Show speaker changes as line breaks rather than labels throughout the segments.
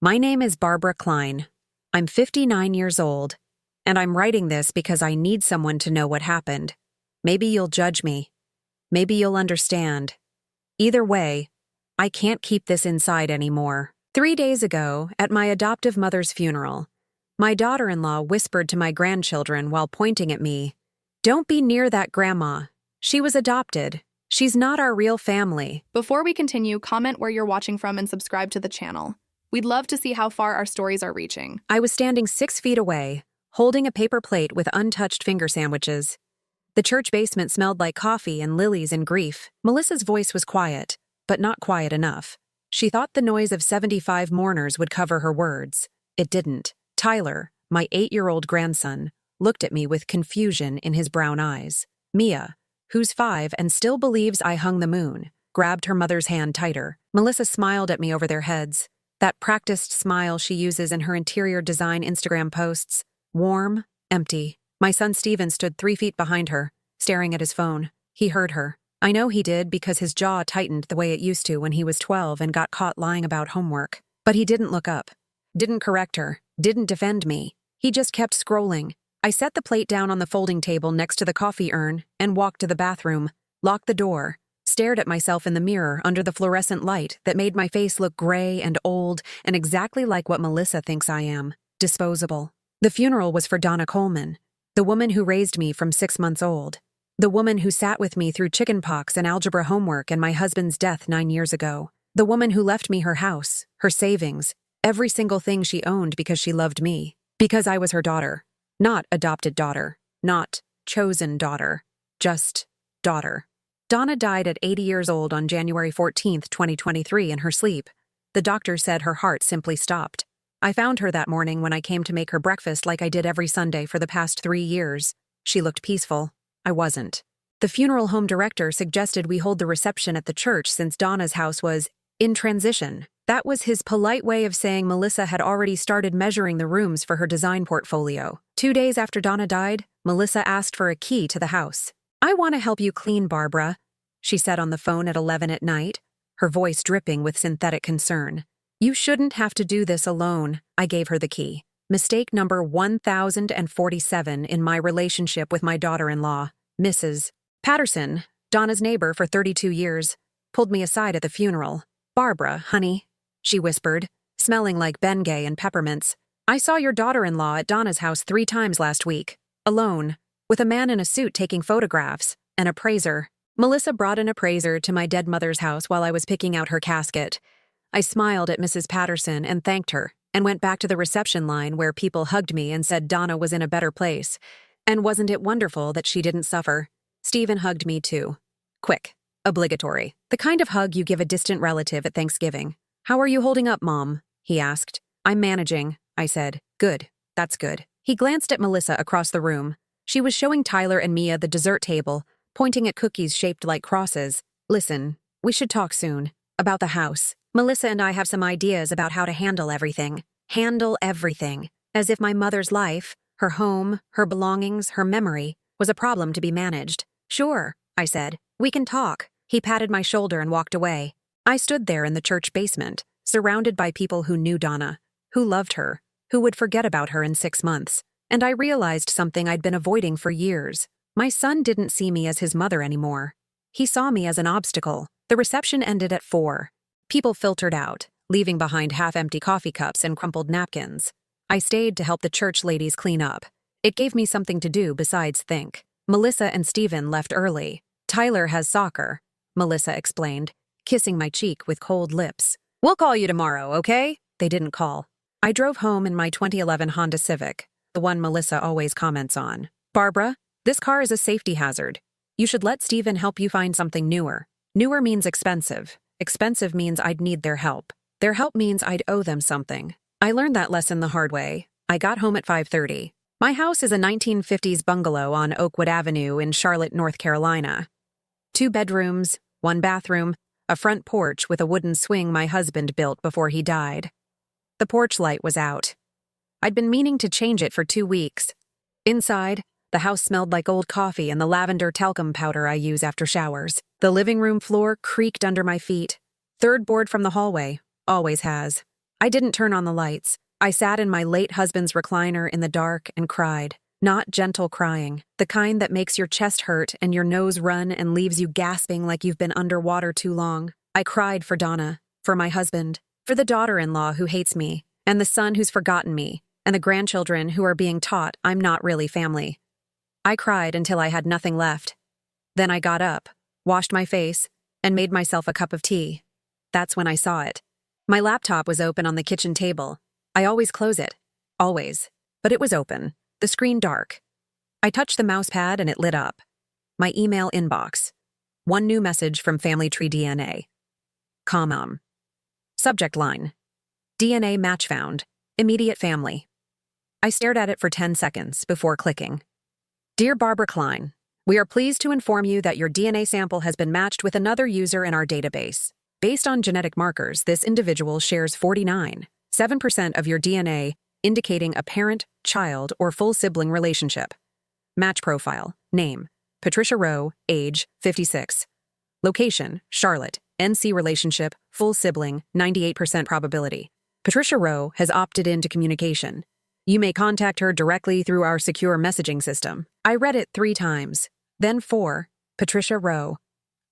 My name is Barbara Klein. I'm 59 years old, and I'm writing this because I need someone to know what happened. Maybe you'll judge me. Maybe you'll understand. Either way, I can't keep this inside anymore. 3 days ago, at my adoptive mother's funeral, my daughter-in-law whispered to my grandchildren while pointing at me, "Don't be near that grandma. She was adopted. She's not our real family."
Before we continue, comment where you're watching from and subscribe to the channel. We'd love to see how far our stories are reaching.
I was standing 6 feet away, holding a paper plate with untouched finger sandwiches. The church basement smelled like coffee and lilies and grief. Melissa's voice was quiet, but not quiet enough. She thought the noise of 75 mourners would cover her words. It didn't. Tyler, my 8-year-old grandson, looked at me with confusion in his brown eyes. Mia, who's 5 and still believes I hung the moon, grabbed her mother's hand tighter. Melissa smiled at me over their heads. That practiced smile she uses in her interior design Instagram posts. Warm, empty. My son Steven stood 3 feet behind her, staring at his phone. He heard her. I know he did because his jaw tightened the way it used to when he was 12 and got caught lying about homework. But he didn't look up. Didn't correct her. Didn't defend me. He just kept scrolling. I set the plate down on the folding table next to the coffee urn and walked to the bathroom, locked the door, stared at myself in the mirror under the fluorescent light that made my face look gray and old and exactly like what Melissa thinks I am. Disposable. The funeral was for Donna Coleman, the woman who raised me from 6 months old. The woman who sat with me through chickenpox and algebra homework and my husband's death 9 years ago. The woman who left me her house, her savings, every single thing she owned because she loved me. Because I was her daughter. Not adopted daughter. Not chosen daughter. Just daughter. Donna died at 80 years old on January 14th, 2023 in her sleep. The doctor said her heart simply stopped. I found her that morning when I came to make her breakfast like I did every Sunday for the past 3 years. She looked peaceful. I wasn't. The funeral home director suggested we hold the reception at the church since Donna's house was in transition. That was his polite way of saying Melissa had already started measuring the rooms for her design portfolio. 2 days after Donna died, Melissa asked for a key to the house. "I want to help you clean, Barbara," she said on the phone at 11 at night, her voice dripping with synthetic concern. "You shouldn't have to do this alone." I gave her the key. Mistake number 1047 in my relationship with my daughter-in-law, Mrs. Patterson, Donna's neighbor for 32 years, pulled me aside at the funeral. "Barbara, honey," she whispered, smelling like Bengay and peppermints. "I saw your daughter-in-law at Donna's house 3 times last week, alone, with a man in a suit taking photographs, an appraiser." Melissa brought an appraiser to my dead mother's house while I was picking out her casket. I smiled at Mrs. Patterson and thanked her, and went back to the reception line where people hugged me and said Donna was in a better place. And wasn't it wonderful that she didn't suffer? Stephen hugged me too. Quick. Obligatory. The kind of hug you give a distant relative at Thanksgiving. "How are you holding up, Mom?" he asked. "I'm managing," I said. "Good. That's good." He glanced at Melissa across the room. She was showing Tyler and Mia the dessert table, pointing at cookies shaped like crosses. "Listen, we should talk soon. About the house. Melissa and I have some ideas about how to handle everything. Handle everything. As if my mother's life, her home, her belongings, her memory, was a problem to be managed." "Sure," I said. "We can talk." He patted my shoulder and walked away. I stood there in the church basement, surrounded by people who knew Donna, who loved her, who would forget about her in 6 months. And I realized something I'd been avoiding for years. My son didn't see me as his mother anymore. He saw me as an obstacle. The reception ended at 4. People filtered out, leaving behind half-empty coffee cups and crumpled napkins. I stayed to help the church ladies clean up. It gave me something to do besides think. Melissa and Stephen left early. "Tyler has soccer," Melissa explained, kissing my cheek with cold lips. "We'll call you tomorrow, okay?" They didn't call. I drove home in my 2011 Honda Civic, the one Melissa always comments on. "Barbara, this car is a safety hazard. You should let Stephen help you find something newer. Newer means expensive. Expensive means I'd need their help. Their help means I'd owe them something." I learned that lesson the hard way. I got home at 5:30. My house is a 1950s bungalow on Oakwood Avenue in Charlotte, North Carolina. 2 bedrooms, 1 bathroom, a front porch with a wooden swing my husband built before he died. The porch light was out. I'd been meaning to change it for 2 weeks. Inside, the house smelled like old coffee and the lavender talcum powder I use after showers. The living room floor creaked under my feet. 3rd board from the hallway. Always has. I didn't turn on the lights. I sat in my late husband's recliner in the dark and cried. Not gentle crying, the kind that makes your chest hurt and your nose run and leaves you gasping like you've been underwater too long. I cried for Donna, for my husband, for the daughter-in-law who hates me, and the son who's forgotten me, and the grandchildren who are being taught I'm not really family. I cried until I had nothing left. Then I got up, washed my face, and made myself a cup of tea. That's when I saw it. My laptop was open on the kitchen table. I always close it. Always. But it was open. The screen dark. I touched the mouse pad and it lit up. My email inbox. One new message from Family Tree DNA. Comm. Subject line. DNA match found. Immediate family. I stared at it for 10 seconds before clicking. Dear Barbara Klein, we are pleased to inform you that your DNA sample has been matched with another user in our database. Based on genetic markers, this individual shares 49.7% of your DNA, indicating a parent, child, or full sibling relationship. Match profile. Name. Patricia Rowe. Age. 56. Location. Charlotte. NC relationship. Full sibling. 98% probability. Patricia Rowe has opted into communication. You may contact her directly through our secure messaging system. I read it 3 times. Then 4. Patricia Rowe.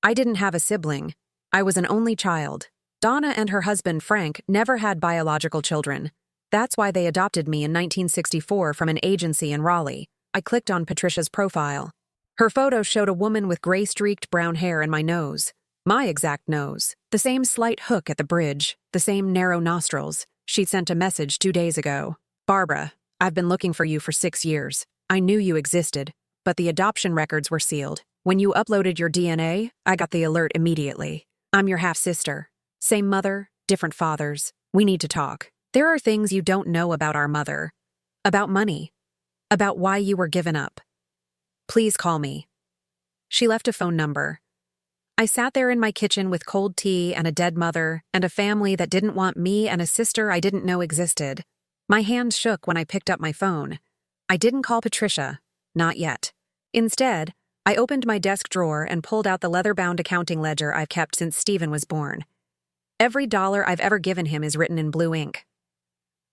I didn't have a sibling. I was an only child. Donna and her husband Frank never had biological children. That's why they adopted me in 1964 from an agency in Raleigh. I clicked on Patricia's profile. Her photo showed a woman with gray-streaked brown hair and my nose. My exact nose. The same slight hook at the bridge. The same narrow nostrils. She'd sent a message 2 days ago. Barbara, I've been looking for you for 6 years. I knew you existed, but the adoption records were sealed. When you uploaded your DNA, I got the alert immediately. I'm your half-sister. Same mother, different fathers. We need to talk. There are things you don't know about our mother. About money. About why you were given up. Please call me. She left a phone number. I sat there in my kitchen with cold tea and a dead mother and a family that didn't want me and a sister I didn't know existed. My hands shook when I picked up my phone. I didn't call Patricia. Not yet. Instead, I opened my desk drawer and pulled out the leather-bound accounting ledger I've kept since Stephen was born. Every dollar I've ever given him is written in blue ink.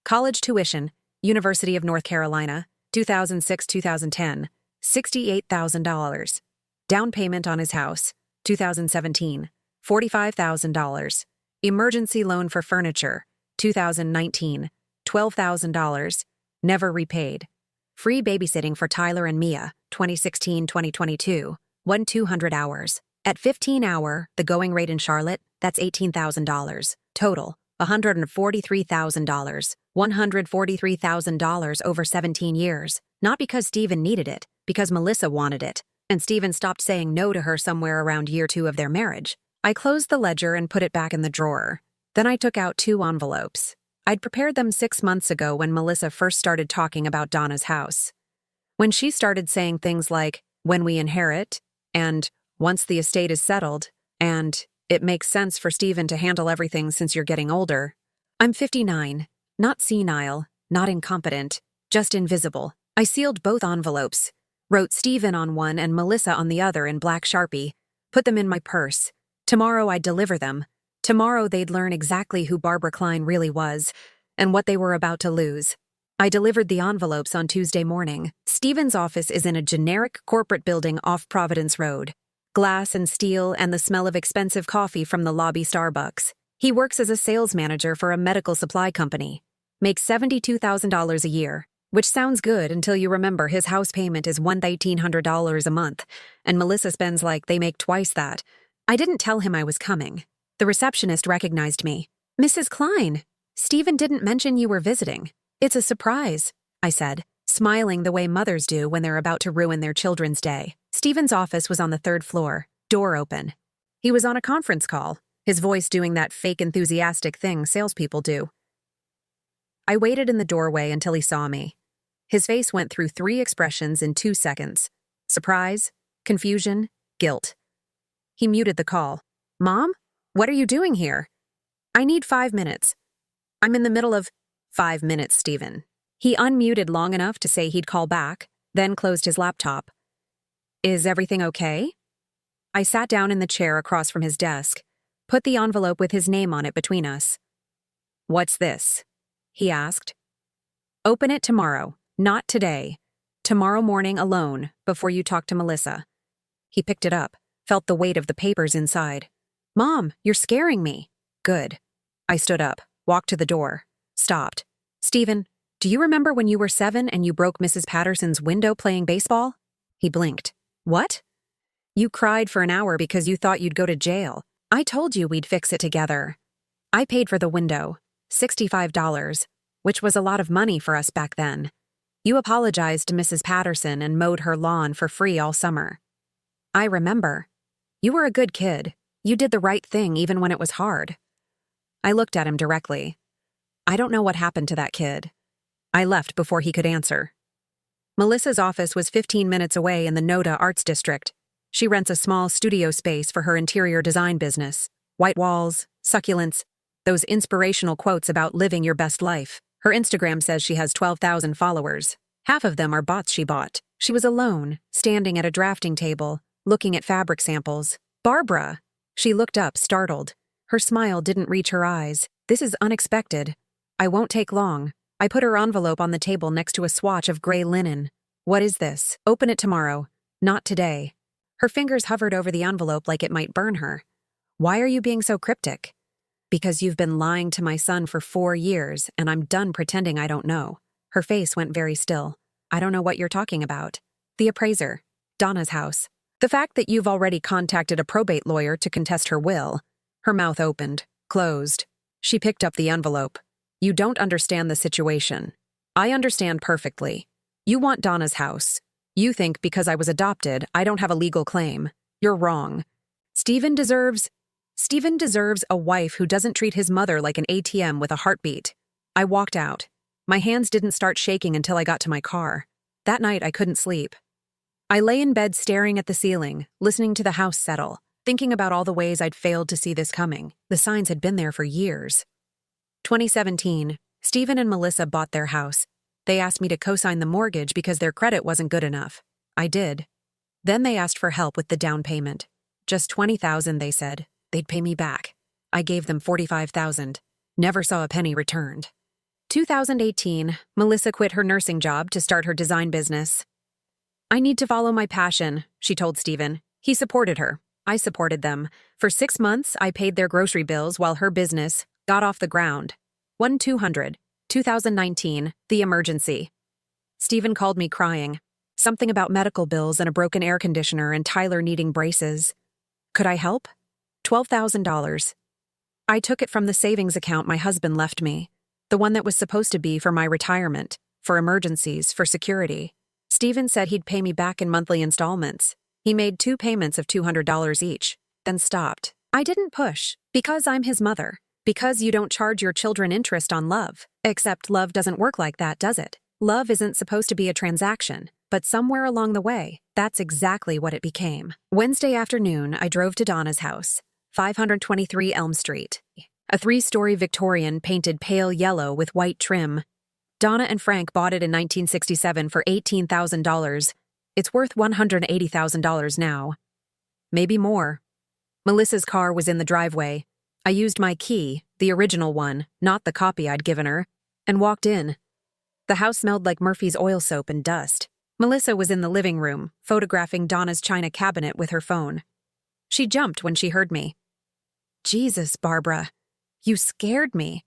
College tuition, University of North Carolina, 2006-2010, $68,000. Down payment on his house, 2017, $45,000. Emergency loan for furniture, 2019, $12,000. Never repaid. Free babysitting for Tyler and Mia, 2016-2022, 200 hours. At 15-hour, the going rate in Charlotte, that's $18,000. Total, $143,000. $143,000 over 17 years. Not because Stephen needed it, because Melissa wanted it. And Stephen stopped saying no to her somewhere around year 2 of their marriage. I closed the ledger and put it back in the drawer. Then I took out 2 envelopes. I'd prepared them 6 months ago when Melissa first started talking about Donna's house. When she started saying things like, when we inherit, and once the estate is settled, and it makes sense for Stephen to handle everything since you're getting older. I'm 59, not senile, not incompetent, just invisible. I sealed both envelopes, wrote Stephen on one and Melissa on the other in black Sharpie, put them in my purse. Tomorrow I'd deliver them. Tomorrow they'd learn exactly who Barbara Klein really was and what they were about to lose. I delivered the envelopes on Tuesday morning. Stephen's office is in a generic corporate building off Providence Road. Glass and steel and the smell of expensive coffee from the lobby Starbucks. He works as a sales manager for a medical supply company. Makes $72,000 a year, which sounds good until you remember his house payment is $1,800 a month, and Melissa spends like they make twice that. I didn't tell him I was coming. The receptionist recognized me. Mrs. Klein, Stephen didn't mention you were visiting. It's a surprise, I said, smiling the way mothers do when they're about to ruin their children's day. Stephen's office was on the 3rd floor, door open. He was on a conference call, his voice doing that fake enthusiastic thing salespeople do. I waited in the doorway until he saw me. His face went through 3 expressions in 2 seconds. Surprise, confusion, guilt. He muted the call. Mom? What are you doing here? I need 5 minutes. I'm in the middle of 5 minutes, Stephen. He unmuted long enough to say he'd call back, then closed his laptop. Is everything okay? I sat down in the chair across from his desk, put the envelope with his name on it between us. "What's this?" he asked. "Open it tomorrow, not today. Tomorrow morning alone, before you talk to Melissa." He picked it up, felt the weight of the papers inside. "Mom, you're scaring me." "Good." I stood up, walked to the door, stopped. "Stephen, do you remember when you were 7 and you broke Mrs. Patterson's window playing baseball?" He blinked. "What?" "You cried for an hour because you thought you'd go to jail. I told you we'd fix it together." I paid for the window, $65, which was a lot of money for us back then. You apologized to Mrs. Patterson and mowed her lawn for free all summer. I remember. You were a good kid. You did the right thing even when it was hard. I looked at him directly. I don't know what happened to that kid. I left before he could answer. Melissa's office was 15 minutes away in the Noda Arts District. She rents a small studio space for her interior design business. White walls, succulents, those inspirational quotes about living your best life. Her Instagram says she has 12,000 followers. Half of them are bots she bought. She was alone, standing at a drafting table, looking at fabric samples. "Barbara!" She looked up, startled. Her smile didn't reach her eyes. "This is unexpected. I won't take long." I put her envelope on the table next to a swatch of gray linen. "What is this? Open it tomorrow. Not today." Her fingers hovered over the envelope like it might burn her. "Why are you being so cryptic?" "Because you've been lying to my son for 4 years, and I'm done pretending I don't know." Her face went very still. "I don't know what you're talking about." "The appraiser. Donna's house. The fact that you've already contacted a probate lawyer to contest her will." Her mouth opened, closed. She picked up the envelope. "You don't understand the situation. I understand perfectly. You want Donna's house. You think because I was adopted, I don't have a legal claim. You're wrong. Stephen deserves a wife who doesn't treat his mother like an ATM with a heartbeat." I walked out. My hands didn't start shaking until I got to my car. That night, I couldn't sleep. I lay in bed staring at the ceiling, listening to the house settle, thinking about all the ways I'd failed to see this coming. The signs had been there for years. 2017, Stephen and Melissa bought their house. They asked me to co-sign the mortgage because their credit wasn't good enough. I did. Then they asked for help with the down payment. Just $20,000, they said. They'd pay me back. I gave them $45,000. Never saw a penny returned. 2018, Melissa quit her nursing job to start her design business. "I need to follow my passion," she told Stephen. He supported her. I supported them. For 6 months, I paid their grocery bills while her business got off the ground. 2019, the emergency. Stephen called me crying. Something about medical bills and a broken air conditioner and Tyler needing braces. Could I help? $12,000. I took it from the savings account my husband left me, the one that was supposed to be for my retirement, for emergencies, for security. Stephen said he'd pay me back in monthly installments. He made 2 payments of $200 each, then stopped. I didn't push, because I'm his mother. Because you don't charge your children interest on love. Except love doesn't work like that, does it? Love isn't supposed to be a transaction, but somewhere along the way, that's exactly what it became. Wednesday afternoon, I drove to Donna's house, 523 Elm Street. A 3-story Victorian painted pale yellow with white trim. Donna and Frank bought it in 1967 for $18,000. It's worth $180,000 now. Maybe more. Melissa's car was in the driveway. I used my key, the original one, not the copy I'd given her, and walked in. The house smelled like Murphy's oil soap and dust. Melissa was in the living room, photographing Donna's china cabinet with her phone. She jumped when she heard me. "Jesus, Barbara, you scared me."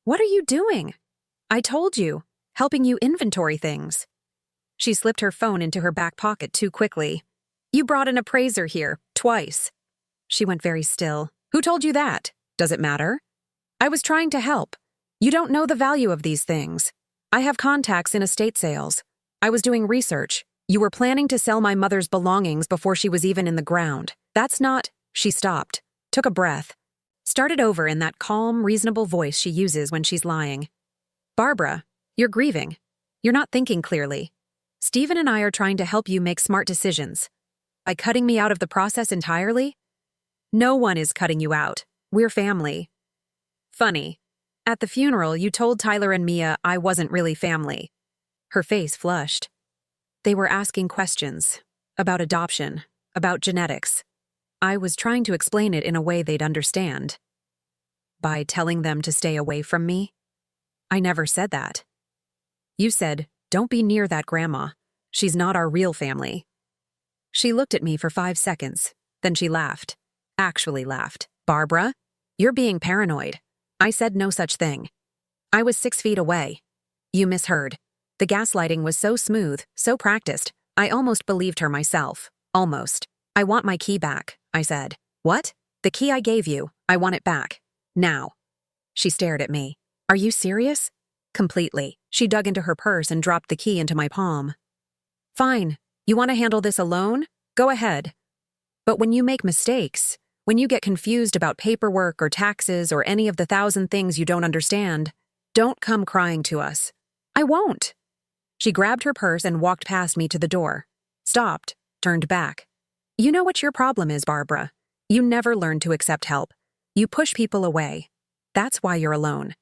"What are you doing?" "I told you, helping you inventory things." She slipped her phone into her back pocket too quickly. "You brought an appraiser here, twice." She went very still. "Who told you that? Does it matter?" "I was trying to help. You don't know the value of these things. I have contacts in estate sales. I was doing research. You were planning to sell my mother's belongings before she was even in the ground. That's not—" She stopped, took a breath, started over in that calm, reasonable voice she uses when she's lying. "Barbara, you're grieving. You're not thinking clearly. Stephen and I are trying to help you make smart decisions. By cutting me out of the process entirely? No one is cutting you out. We're family." "Funny. At the funeral, you told Tyler and Mia I wasn't really family." Her face flushed. "They were asking questions. About adoption. About genetics. I was trying to explain it in a way they'd understand." by telling them to stay away from me? I never said that. You said, "Don't be near that grandma. She's not our real family." She looked at me for 5 seconds, then she laughed. Actually laughed. "Barbara, you're being paranoid. I said no such thing. I was 6 feet away. You misheard. The gaslighting was so smooth, so practiced, I almost believed her myself. Almost. I want my key back," I said. "What? The key I gave you. I want it back. Now." She stared at me. "Are you serious?" Completely. She dug into her purse and dropped the key into my palm. "Fine. You want to handle this alone? Go ahead. But when you make mistakes, when you get confused about paperwork or taxes or any of the 1,000 things you don't understand, don't come crying to us." "I won't." She grabbed her purse and walked past me to the door. Stopped, turned back. "You know what your problem is, Barbara. You never learn to accept help. You push people away. That's why you're alone."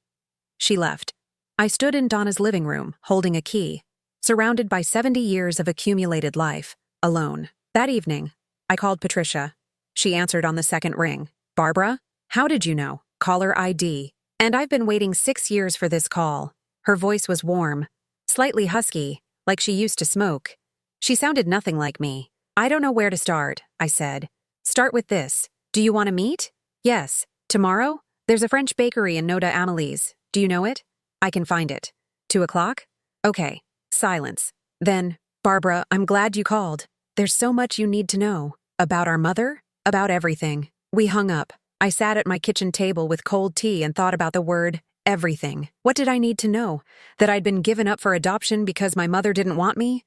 She left. I stood in Donna's living room, holding a key, surrounded by 70 years of accumulated life, alone. That evening, I called Patricia. She answered on the second ring. "Barbara, how did you know? Caller ID. And I've been waiting 6 years for this call." Her voice was warm, slightly husky, like she used to smoke. She sounded nothing like me. "I don't know where to start," I said. "Start with this. Do you want to meet?" "Yes. Tomorrow? There's a French bakery in Noda Amelie's. Do you know it?" "I can find it." 2 o'clock? "Okay." Silence. Then, "Barbara, I'm glad you called. There's so much you need to know. About our mother? About everything." We hung up. I sat at my kitchen table with cold tea and thought about the word everything. What did I need to know? That I'd been given up for adoption because my mother didn't want me?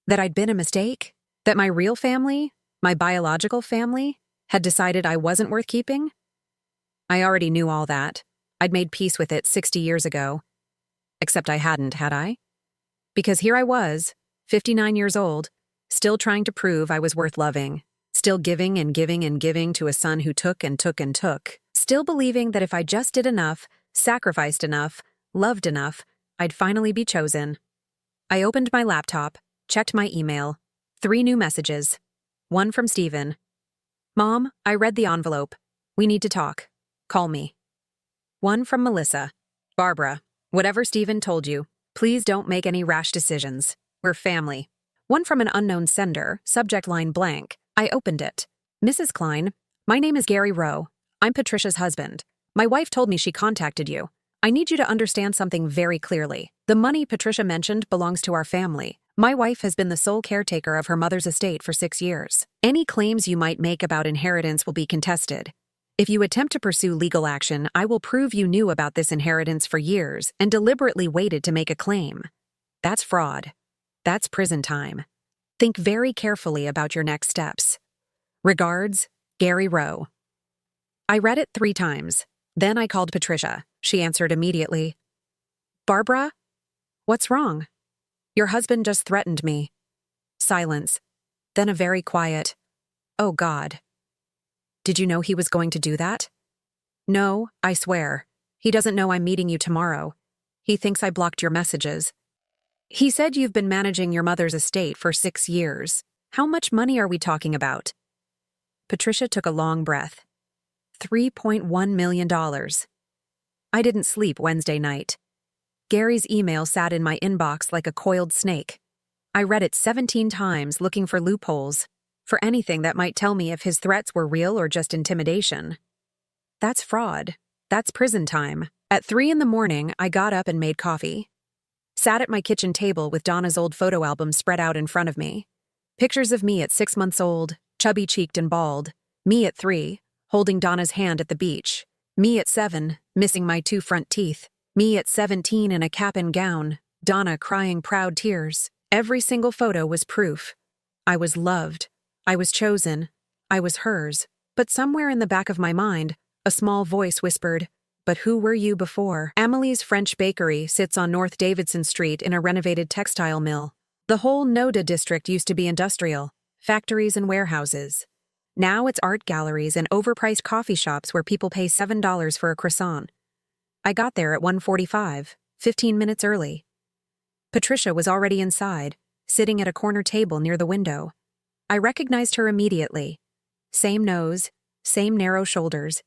That I'd been a mistake? That my real family, my biological family, had decided I wasn't worth keeping? I already knew all that. I'd made peace with it 60 years ago. Except I hadn't, had I? Because here I was, 59 years old, still trying to prove I was worth loving, still giving and giving and giving to a son who took and took and took, still believing that if I just did enough, sacrificed enough, loved enough, I'd finally be chosen. I opened my laptop, checked my email. 3 new messages. One from Stephen. "Mom, I read the envelope. We need to talk. Call me." One from Melissa. "Barbara, whatever Stephen told you, please don't make any rash decisions. We're family." One from an unknown sender, subject line blank. I opened it. "Mrs. Klein, my name is Gary Rowe. I'm Patricia's husband. My wife told me she contacted you. I need you to understand something very clearly. The money Patricia mentioned belongs to our family. My wife has been the sole caretaker of her mother's estate for 6 years. Any claims you might make about inheritance will be contested. If you attempt to pursue legal action, I will prove you knew about this inheritance for years and deliberately waited to make a claim. That's fraud. That's prison time. Think very carefully about your next steps. Regards, Gary Rowe." I read it 3 times. Then I called Patricia. She answered immediately. "Barbara? What's wrong? Your husband just threatened me." Silence. Then a very quiet, "Oh God. Did you know he was going to do that?" "No, I swear. He doesn't know I'm meeting you tomorrow. He thinks I blocked your messages. He said you've been managing your mother's estate for 6 years. How much money are we talking about?" Patricia took a long breath. $3.1 million. I didn't sleep Wednesday night. Gary's email sat in my inbox like a coiled snake. I read it 17 times looking for loopholes, for anything that might tell me if his threats were real or just intimidation. That's fraud. That's prison time. At 3 in the morning, I got up and made coffee. Sat at my kitchen table with Donna's old photo album spread out in front of me. Pictures of me at 6 months old, chubby-cheeked and bald. Me at 3, holding Donna's hand at the beach. Me at 7, missing my 2 front teeth. Me at 17 in a cap and gown. Donna crying proud tears. Every single photo was proof. I was loved. I was chosen. I was hers. But somewhere in the back of my mind, a small voice whispered, "But who were you before?" Amelie's French bakery sits on North Davidson Street in a renovated textile mill. The whole Noda district used to be industrial, factories and warehouses. Now it's art galleries and overpriced coffee shops where people pay $7 for a croissant. I got there at 1:45, 15 minutes early. Patricia was already inside, sitting at a corner table near the window. I recognized her immediately. Same nose, same narrow shoulders,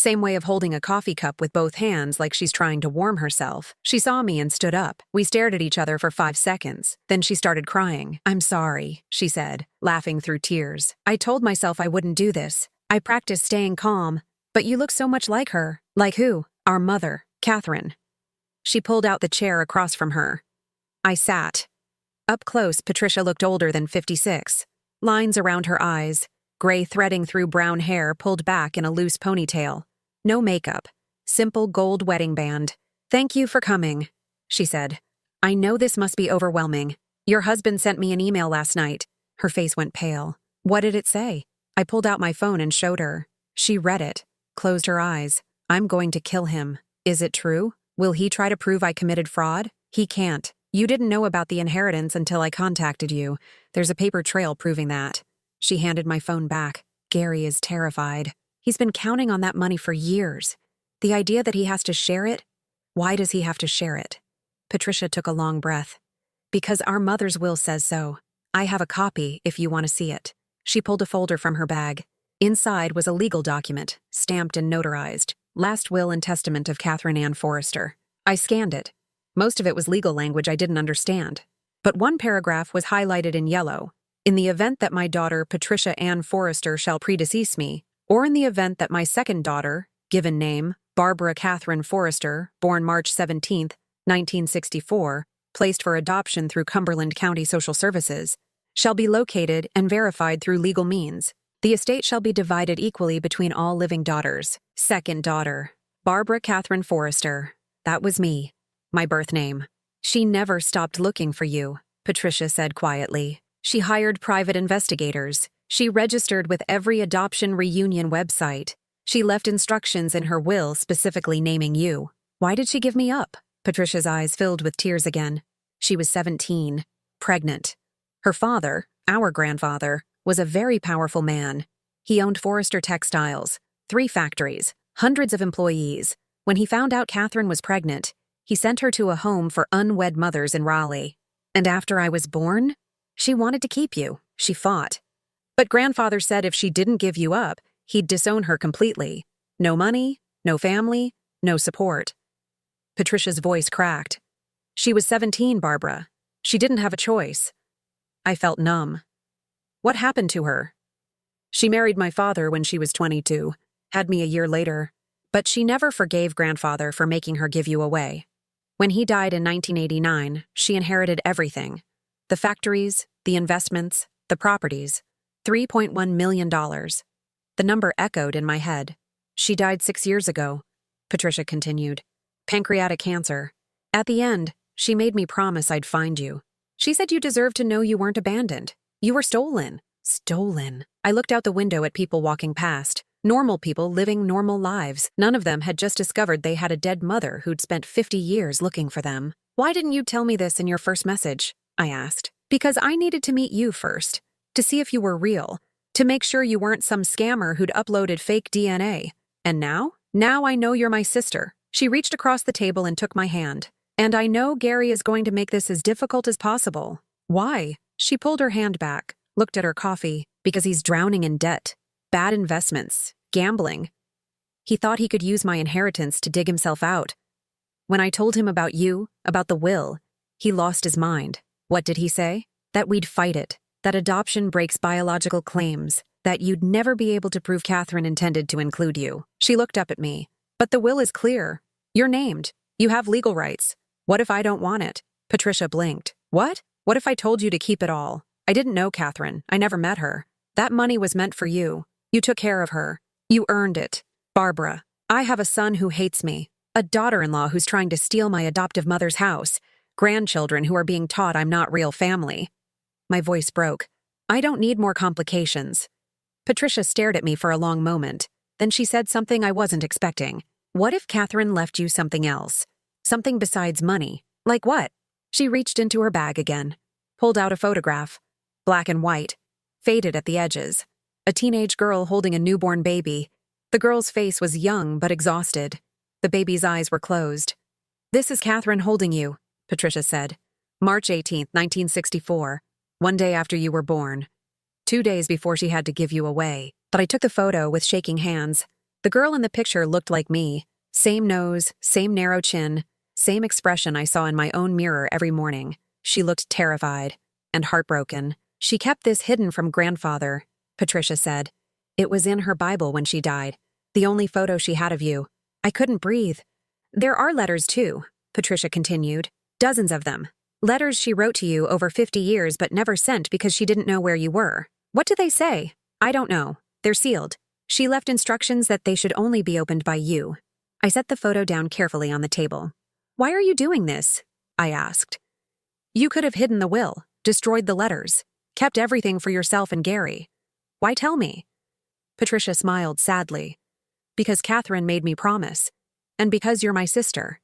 Same way of holding a coffee cup with both hands like she's trying to warm herself. She saw me and stood up. We stared at each other for 5 seconds. Then she started crying. "I'm sorry," she said, laughing through tears. "I told myself I wouldn't do this. I practiced staying calm. But you look so much like her." "Like who?" "Our mother, Catherine." She pulled out the chair across from her. I sat. Up close, Patricia looked older than 56. Lines around her eyes, gray threading through brown hair pulled back in a loose ponytail. No makeup. Simple gold wedding band. "Thank you for coming," she said. "I know this must be overwhelming. Your husband sent me an email last night." Her face went pale. "What did it say?" I pulled out my phone and showed her. She read it, closed her eyes. "I'm going to kill him. Is it true? Will he try to prove I committed fraud? He can't. You didn't know about the inheritance until I contacted you. There's a paper trail proving that." She handed my phone back. "Gary is terrified. He's been counting on that money for years. The idea that he has to share it? Why does he have to share it?" Patricia took a long breath. "Because our mother's will says so. I have a copy if you want to see it." She pulled a folder from her bag. Inside was a legal document, stamped and notarized. Last will and testament of Catherine Ann Forrester. I scanned it. Most of it was legal language I didn't understand. But one paragraph was highlighted in yellow. "In the event that my daughter Patricia Ann Forrester shall predecease me, or in the event that my second daughter, given name, Barbara Catherine Forrester, born March 17, 1964, placed for adoption through Cumberland County Social Services, shall be located and verified through legal means. The estate shall be divided equally between all living daughters. Second daughter, Barbara Catherine Forrester." That was me. My birth name. "She never stopped looking for you," Patricia said quietly. "She hired private investigators. She registered with every adoption reunion website. She left instructions in her will specifically naming you." "Why did she give me up?" Patricia's eyes filled with tears again. She was 17, pregnant. Her father, our grandfather, was a very powerful man. He owned Forrester Textiles, 3 factories, hundreds of employees. When he found out Catherine was pregnant, he sent her to a home for unwed mothers in Raleigh. And after I was born, she wanted to keep you. She fought. But grandfather said if she didn't give you up, he'd disown her completely. No money, no family, no support. Patricia's voice cracked. "She was 17, Barbara. She didn't have a choice." I felt numb. "What happened to her?" "She married my father when she was 22, had me a year later. But she never forgave grandfather for making her give you away. When he died in 1989, she inherited everything. The factories, the investments, the properties. $3.1 million. The number echoed in my head. "She died 6 years ago," Patricia continued. "Pancreatic cancer. At the end, she made me promise I'd find you. She said you deserved to know you weren't abandoned. You were stolen." Stolen. I looked out the window at people walking past. Normal people living normal lives. None of them had just discovered they had a dead mother who'd spent 50 years looking for them. "Why didn't you tell me this in your first message?" I asked. "Because I needed to meet you first, to see if you were real, to make sure you weren't some scammer who'd uploaded fake DNA. And now? Now I know you're my sister." She reached across the table and took my hand. "And I know Gary is going to make this as difficult as possible." "Why?" She pulled her hand back, looked at her coffee. "Because he's drowning in debt. Bad investments. Gambling. He thought he could use my inheritance to dig himself out. When I told him about you, about the will, he lost his mind." "What did he say?" "That we'd fight it. That adoption breaks biological claims. That you'd never be able to prove Catherine intended to include you." She looked up at me. "But the will is clear. You're named. You have legal rights. What if I don't want it?" Patricia blinked. "What? What if I told you to keep it all? I didn't know Catherine. I never met her. That money was meant for you. You took care of her. You earned it. Barbara, I have a son who hates me, a daughter-in-law who's trying to steal my adoptive mother's house, grandchildren who are being taught I'm not real family." My voice broke. "I don't need more complications." Patricia stared at me for a long moment. Then she said something I wasn't expecting. "What if Catherine left you something else? Something besides money? Like what?" She reached into her bag again, pulled out a photograph. Black and white, faded at the edges. A teenage girl holding a newborn baby. The girl's face was young but exhausted. The baby's eyes were closed. "This is Catherine holding you," Patricia said. "March 18, 1964, one day after you were born. 2 days before she had to give you away." But I took the photo with shaking hands. The girl in the picture looked like me. Same nose, same narrow chin, same expression I saw in my own mirror every morning. She looked terrified and heartbroken. She kept this hidden from grandfather, Patricia said. It was in her Bible when she died. The only photo she had of you. I couldn't breathe. There are letters too, Patricia continued. Dozens of them. Letters she wrote to you over 50 years but never sent because she didn't know where you were. What do they say? I don't know. They're sealed. She left instructions that they should only be opened by you. I set the photo down carefully on the table. Why are you doing this? I asked. You could have hidden the will, destroyed the letters, kept everything for yourself and Gary. Why tell me? Patricia smiled sadly. Because Catherine made me promise. And because you're my sister.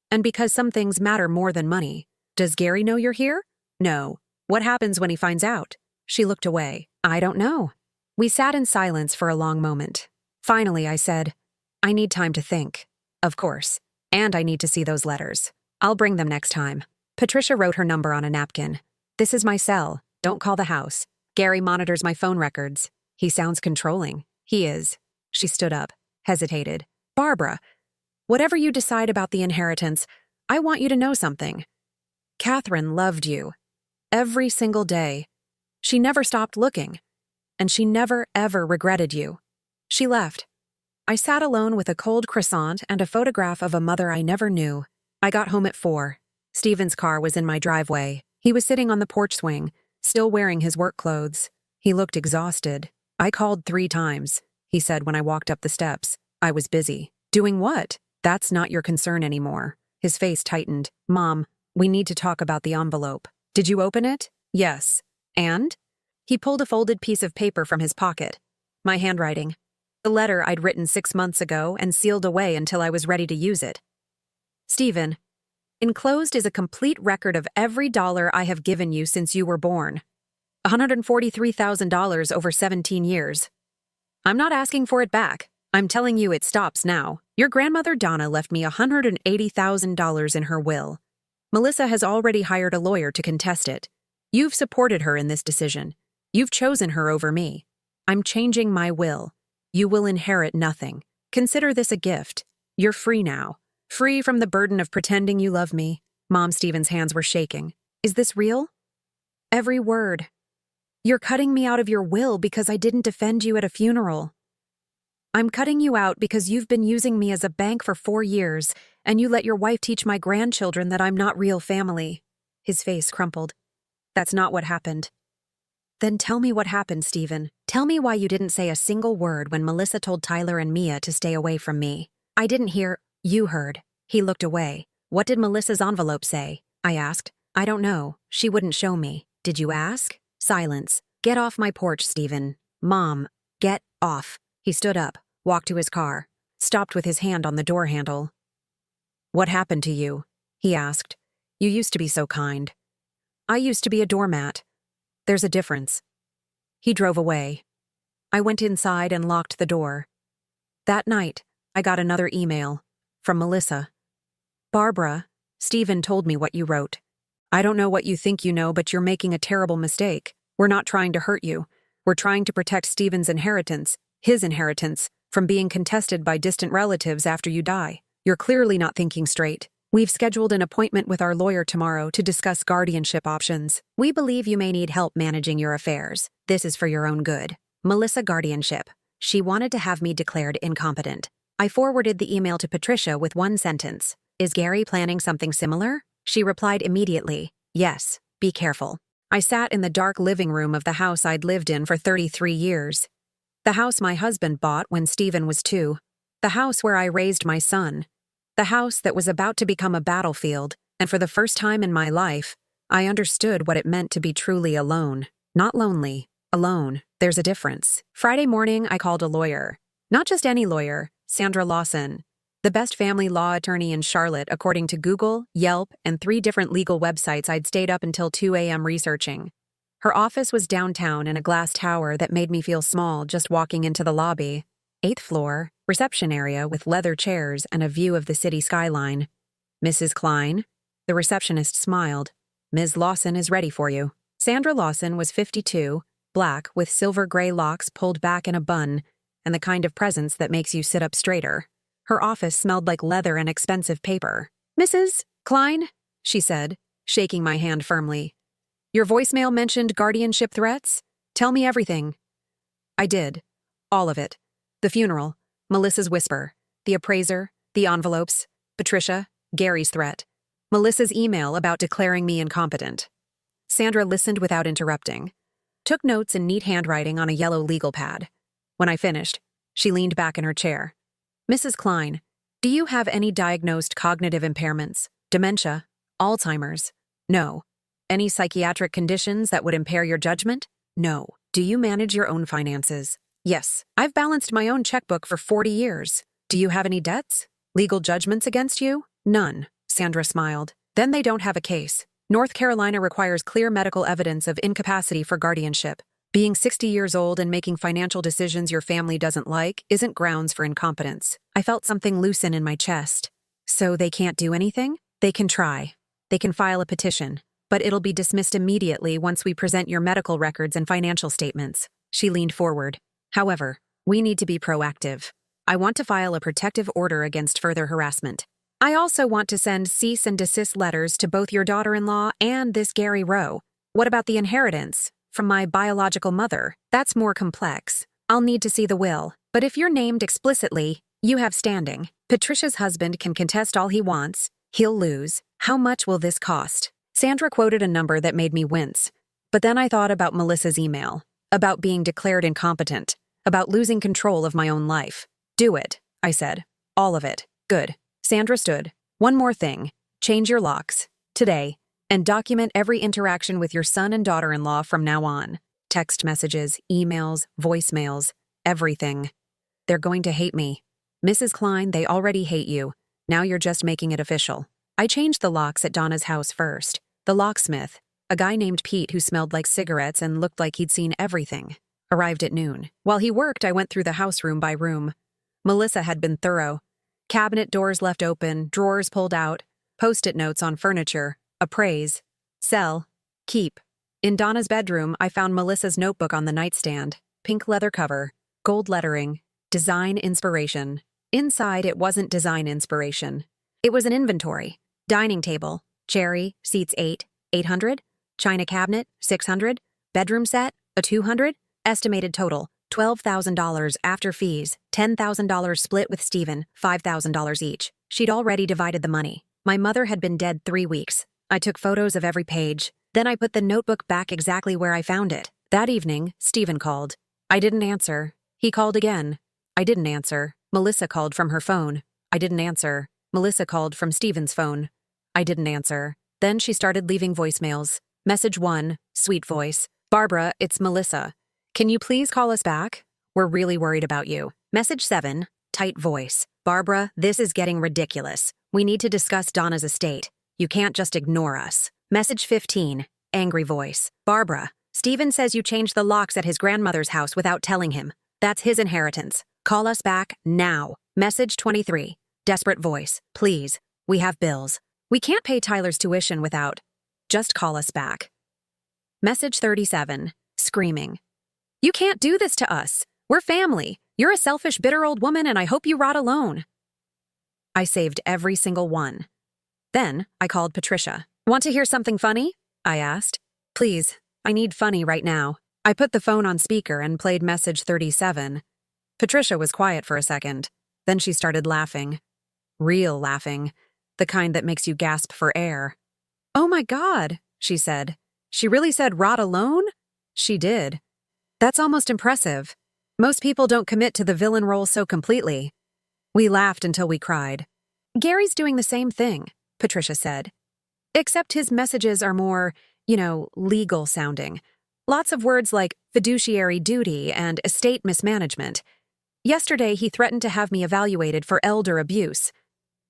And because some things matter more than money. Does Gary know you're here? No. What happens when he finds out? She looked away. I don't know. We sat in silence for a long moment. Finally, I said, I need time to think. Of course. And I need to see those letters. I'll bring them next time. Patricia wrote her number on a napkin. This is my cell. Don't call the house. Gary monitors my phone records. He sounds controlling. He is. She stood up, hesitated. Barbara, whatever you decide about the inheritance, I want you to know something. Catherine loved you. Every single day. She never stopped looking. And she never, ever regretted you. She left. I sat alone with a cold croissant and a photograph of a mother I never knew. I got home at 4. Stephen's car was in my driveway. He was sitting on the porch swing, still wearing his work clothes. He looked exhausted. I called 3 times, he said when I walked up the steps. I was busy. Doing what? That's not your concern anymore. His face tightened. Mom, we need to talk about the envelope. Did you open it? Yes. And? He pulled a folded piece of paper from his pocket. My handwriting. The letter I'd written 6 months ago and sealed away until I was ready to use it. Stephen, enclosed is a complete record of every dollar I have given you since you were born. $143,000 over 17 years. I'm not asking for it back. I'm telling you it stops now. Your grandmother Donna left me $180,000 in her will. Melissa has already hired a lawyer to contest it. You've supported her in this decision. You've chosen her over me. I'm changing my will. You will inherit nothing. Consider this a gift. You're free now. Free from the burden of pretending you love me. Mom Stephen's hands were shaking. Is this real? Every word. You're cutting me out of your will because I didn't defend you at a funeral. I'm cutting you out because you've been using me as a bank for 4 years, and you let your wife teach my grandchildren that I'm not real family. His face crumpled. That's not what happened. Then tell me what happened, Stephen. Tell me why you didn't say a single word when Melissa told Tyler and Mia to stay away from me. I didn't hear. You heard. He looked away. What did Melissa's envelope say? I asked. I don't know. She wouldn't show me. Did you ask? Silence. Get off my porch, Stephen. Mom, get off. He stood up, walked to his car, stopped with his hand on the door handle. What happened to you? He asked. You used to be so kind. I used to be a doormat. There's a difference. He drove away. I went inside and locked the door. That night, I got another email from Melissa. Barbara, Stephen told me what you wrote. I don't know what you think you know, but you're making a terrible mistake. We're not trying to hurt you. We're trying to protect Stephen's inheritance, his inheritance, from being contested by distant relatives after you die. You're clearly not thinking straight. We've scheduled an appointment with our lawyer tomorrow to discuss guardianship options. We believe you may need help managing your affairs. This is for your own good. Melissa guardianship. She wanted to have me declared incompetent. I forwarded the email to Patricia with one sentence. Is Gary planning something similar? She replied immediately, yes, be careful. I sat in the dark living room of the house I'd lived in for 33 years. The house my husband bought when Stephen was 2. The house where I raised my son. The house that was about to become a battlefield, and for the first time in my life, I understood what it meant to be truly alone. Not lonely, alone. There's a difference. Friday morning, I called a lawyer. Not just any lawyer, Sandra Lawson, the best family law attorney in Charlotte according to Google, Yelp, and 3 different legal websites I'd stayed up until 2 a.m. researching. Her office was downtown in a glass tower that made me feel small just walking into the lobby. 8th floor, reception area with leather chairs and a view of the city skyline. Mrs. Klein? The receptionist smiled. Ms. Lawson is ready for you. Sandra Lawson was 52, black with silver gray locks pulled back in a bun, and the kind of presence that makes you sit up straighter. Her office smelled like leather and expensive paper. "Mrs. Klein," she said, shaking my hand firmly. "Your voicemail mentioned guardianship threats? Tell me everything." I did. All of it. The funeral, Melissa's whisper, the appraiser, the envelopes, Patricia, Gary's threat, Melissa's email about declaring me incompetent. Sandra listened without interrupting, took notes in neat handwriting on a yellow legal pad. When I finished, she leaned back in her chair. "Mrs. Klein, do you have any diagnosed cognitive impairments, dementia, Alzheimer's? No. Any psychiatric conditions that would impair your judgment? No. Do you manage your own finances? Yes. I've balanced my own checkbook for 40 years. Do you have any debts? Legal judgments against you? None." Sandra smiled. "Then they don't have a case. North Carolina requires clear medical evidence of incapacity for guardianship. Being 60 years old and making financial decisions your family doesn't like isn't grounds for incompetence." I felt something loosen in my chest. "So they can't do anything? They can try. They can file a petition, but it'll be dismissed immediately once we present your medical records and financial statements." She leaned forward. "However, we need to be proactive. I want to file a protective order against further harassment. I also want to send cease and desist letters to both your daughter-in-law and this Gary Rowe. What about the inheritance from my biological mother? That's more complex. I'll need to see the will, but if you're named explicitly, you have standing. Patricia's husband can contest all he wants. He'll lose. How much will this cost?" Sandra quoted a number that made me wince, but then I thought about Melissa's email, about being declared incompetent, about losing control of my own life. "Do it," I said. "All of it." "Good." Sandra stood. "One more thing. Change your locks. Today. And document every interaction with your son and daughter-in-law from now on. Text messages, emails, voicemails, everything. They're going to hate me. Mrs. Klein, they already hate you. Now you're just making it official." I changed the locks at Donna's house first. The locksmith, a guy named Pete who smelled like cigarettes and looked like he'd seen everything, arrived at noon. While he worked, I went through the house room by room. Melissa had been thorough. Cabinet doors left open, drawers pulled out, post-it notes on furniture, appraise, sell, keep. In Donna's bedroom, I found Melissa's notebook on the nightstand, pink leather cover, gold lettering, design inspiration. Inside, it wasn't design inspiration. It was an inventory. Dining table, cherry, seats 800, china cabinet, 600, bedroom set, a 200, estimated total, $12,000 after fees, $10,000 split with Stephen, $5,000 each. She'd already divided the money. My mother had been dead 3 weeks. I took photos of every page. Then I put the notebook back exactly where I found it. That evening, Stephen called. I didn't answer. He called again. I didn't answer. Melissa called from her phone. I didn't answer. Melissa called from Stephen's phone. I didn't answer. Then she started leaving voicemails. Message 1, sweet voice. "Barbara, it's Melissa. Can you please call us back? We're really worried about you." Message 7, tight voice. "Barbara, this is getting ridiculous. We need to discuss Donna's estate. You can't just ignore us." Message 15, angry voice. "Barbara, Stephen says you changed the locks at his grandmother's house without telling him. That's his inheritance. Call us back now." Message 23, desperate voice. "Please, we have bills. We can't pay Tyler's tuition without. Just call us back." Message 37, screaming. "You can't do this to us. We're family. You're a selfish, bitter old woman, and I hope you rot alone." I saved every single one. Then I called Patricia. "Want to hear something funny?" I asked. "Please, I need funny right now." I put the phone on speaker and played message 37. Patricia was quiet for a second. Then she started laughing. Real laughing. The kind that makes you gasp for air. "Oh my God," she said. "She really said rot alone?" She did. That's almost impressive. Most people don't commit to the villain role so completely. We laughed until we cried. "Gary's doing the same thing," Patricia said. "Except his messages are more, legal sounding. Lots of words like fiduciary duty and estate mismanagement. Yesterday, he threatened to have me evaluated for elder abuse.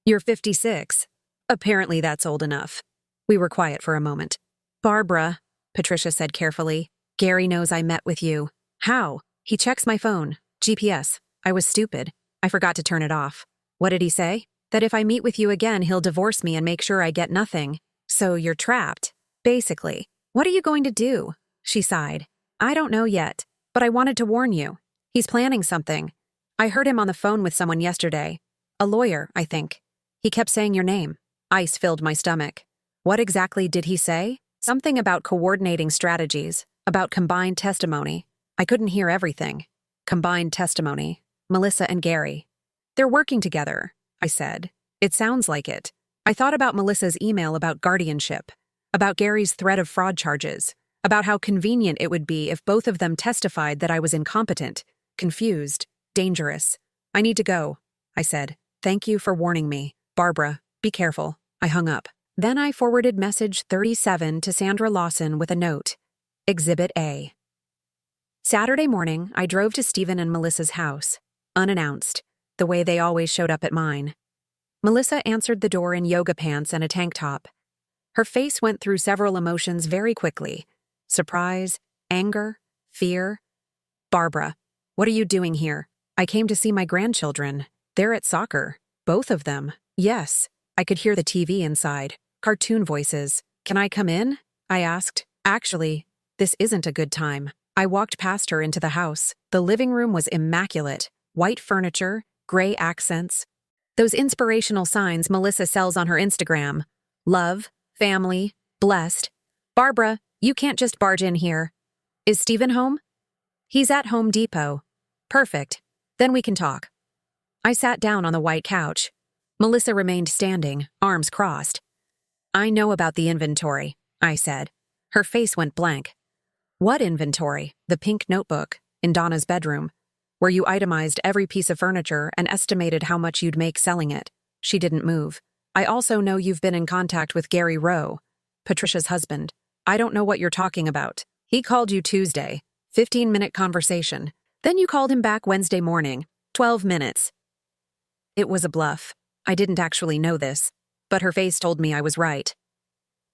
You're 56. Apparently that's old enough." We were quiet for a moment. "Barbara," Patricia said carefully, "Gary knows I met with you." "How?" "He checks my phone. GPS. I was stupid. I forgot to turn it off." "What did he say?" "That if I meet with you again, he'll divorce me and make sure I get nothing. So you're trapped, basically. What are you going to do?" She sighed. "I don't know yet, but I wanted to warn you. He's planning something. I heard him on the phone with someone yesterday. A lawyer, I think. He kept saying your name. Ice filled my stomach. What exactly did he say? Something about coordinating strategies, about combined testimony. I couldn't hear everything. Combined testimony. Melissa and Gary. They're working together, I said. It sounds like it. I thought about Melissa's email about guardianship, about Gary's threat of fraud charges, about how convenient it would be if both of them testified that I was incompetent, confused, dangerous. I need to go, I said. Thank you for warning me. Barbara, be careful. I hung up. Then I forwarded message 37 to Sandra Lawson with a note. Exhibit A. Saturday morning, I drove to Stephen and Melissa's house, unannounced, the way they always showed up at mine. Melissa answered the door in yoga pants and a tank top. Her face went through several emotions very quickly. Surprise, anger, fear. Barbara, what are you doing here? I came to see my grandchildren. They're at soccer. Both of them. Yes. I could hear the TV inside. Cartoon voices. Can I come in? I asked. Actually, this isn't a good time. I walked past her into the house. The living room was immaculate. White furniture, gray accents. Those inspirational signs Melissa sells on her Instagram. Love, family, blessed. Barbara, you can't just barge in here. Is Stephen home? He's at Home Depot. Perfect. Then we can talk. I sat down on the white couch. Melissa remained standing, arms crossed. I know about the inventory, I said. Her face went blank. What inventory? The pink notebook, in Donna's bedroom, where you itemized every piece of furniture and estimated how much you'd make selling it. She didn't move. I also know you've been in contact with Gary Rowe, Patricia's husband. I don't know what you're talking about. He called you Tuesday, 15-minute conversation. Then you called him back Wednesday morning, 12 minutes. It was a bluff. I didn't actually know this, but her face told me I was right.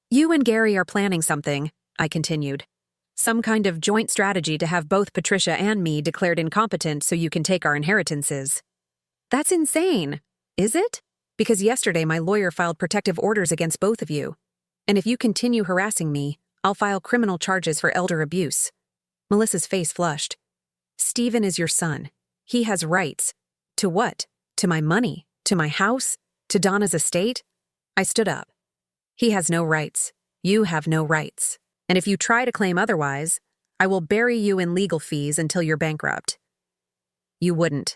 You and Gary are planning something, I continued. Some kind of joint strategy to have both Patricia and me declared incompetent so you can take our inheritances. That's insane, is it? Because yesterday my lawyer filed protective orders against both of you. And if you continue harassing me, I'll file criminal charges for elder abuse. Melissa's face flushed. Stephen is your son. He has rights. To what? To my money? To my house? To Donna's estate? I stood up. He has no rights. You have no rights. And if you try to claim otherwise, I will bury you in legal fees until you're bankrupt. You wouldn't.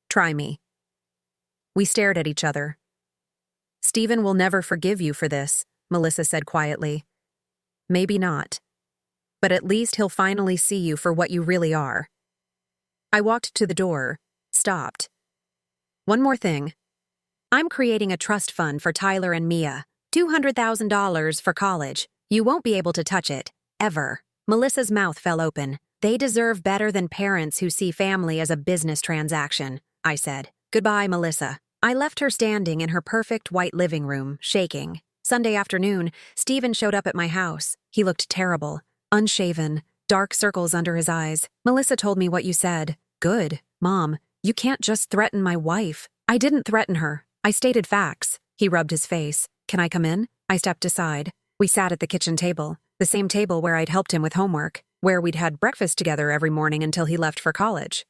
Try me. We stared at each other. Stephen will never forgive you for this, Melissa said quietly. Maybe not. But at least he'll finally see you for what you really are. I walked to the door, stopped. One more thing. I'm creating a trust fund for Tyler and Mia. $200,000 for college. You won't be able to touch it. Ever. Melissa's mouth fell open. They deserve better than parents who see family as a business transaction, I said. Goodbye, Melissa. I left her standing in her perfect white living room, shaking. Sunday afternoon, Stephen showed up at my house. He looked terrible. Unshaven, dark circles under his eyes. Melissa told me what you said. Good. Mom, you can't just threaten my wife. I didn't threaten her. I stated facts. He rubbed his face. Can I come in? I stepped aside. We sat at the kitchen table, the same table where I'd helped him with homework, where we'd had breakfast together every morning until he left for college,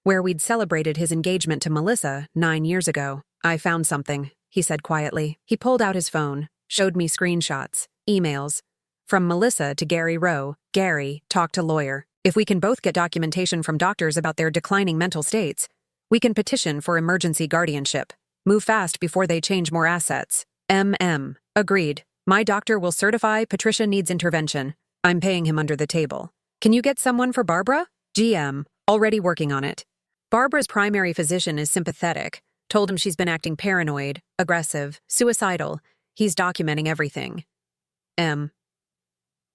where we'd celebrated his engagement to Melissa 9 years ago. I found something, he said quietly. He pulled out his phone, showed me screenshots, emails. From Melissa to Gary Rowe. Gary, talk to lawyer. If we can both get documentation from doctors about their declining mental states, we can petition for emergency guardianship. Move fast before they change more assets. Agreed. My doctor will certify Patricia needs intervention. I'm paying him under the table. Can you get someone for Barbara? GM, already working on it. Barbara's primary physician is sympathetic. Told him she's been acting paranoid, aggressive, suicidal. He's documenting everything.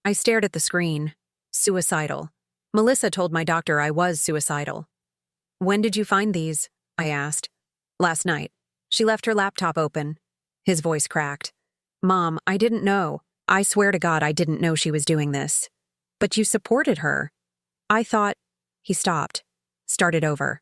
I stared at the screen. Suicidal. Melissa told my doctor I was suicidal. When did you find these? I asked. Last night. She left her laptop open. His voice cracked. Mom, I didn't know. I swear to God I didn't know she was doing this. But you supported her. I thought... He stopped. Started over.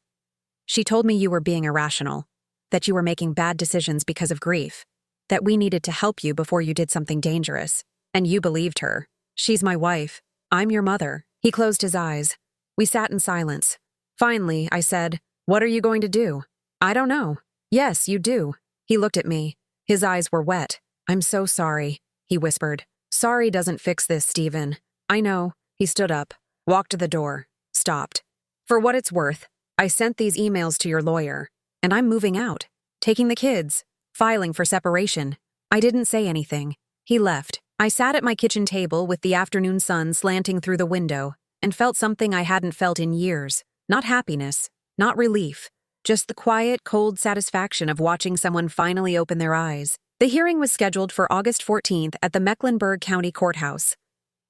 She told me you were being irrational. That you were making bad decisions because of grief. That we needed to help you before you did something dangerous. And you believed her. She's my wife. I'm your mother. He closed his eyes. We sat in silence. Finally, I said, What are you going to do? I don't know. Yes, you do. He looked at me. His eyes were wet. I'm so sorry, he whispered. Sorry doesn't fix this, Stephen. I know. He stood up, walked to the door, stopped. For what it's worth, I sent these emails to your lawyer, and I'm moving out, taking the kids, filing for separation. I didn't say anything. He left. I sat at my kitchen table with the afternoon sun slanting through the window and felt something I hadn't felt in years. Not happiness, not relief, just the quiet, cold satisfaction of watching someone finally open their eyes. The hearing was scheduled for August 14th at the Mecklenburg County Courthouse.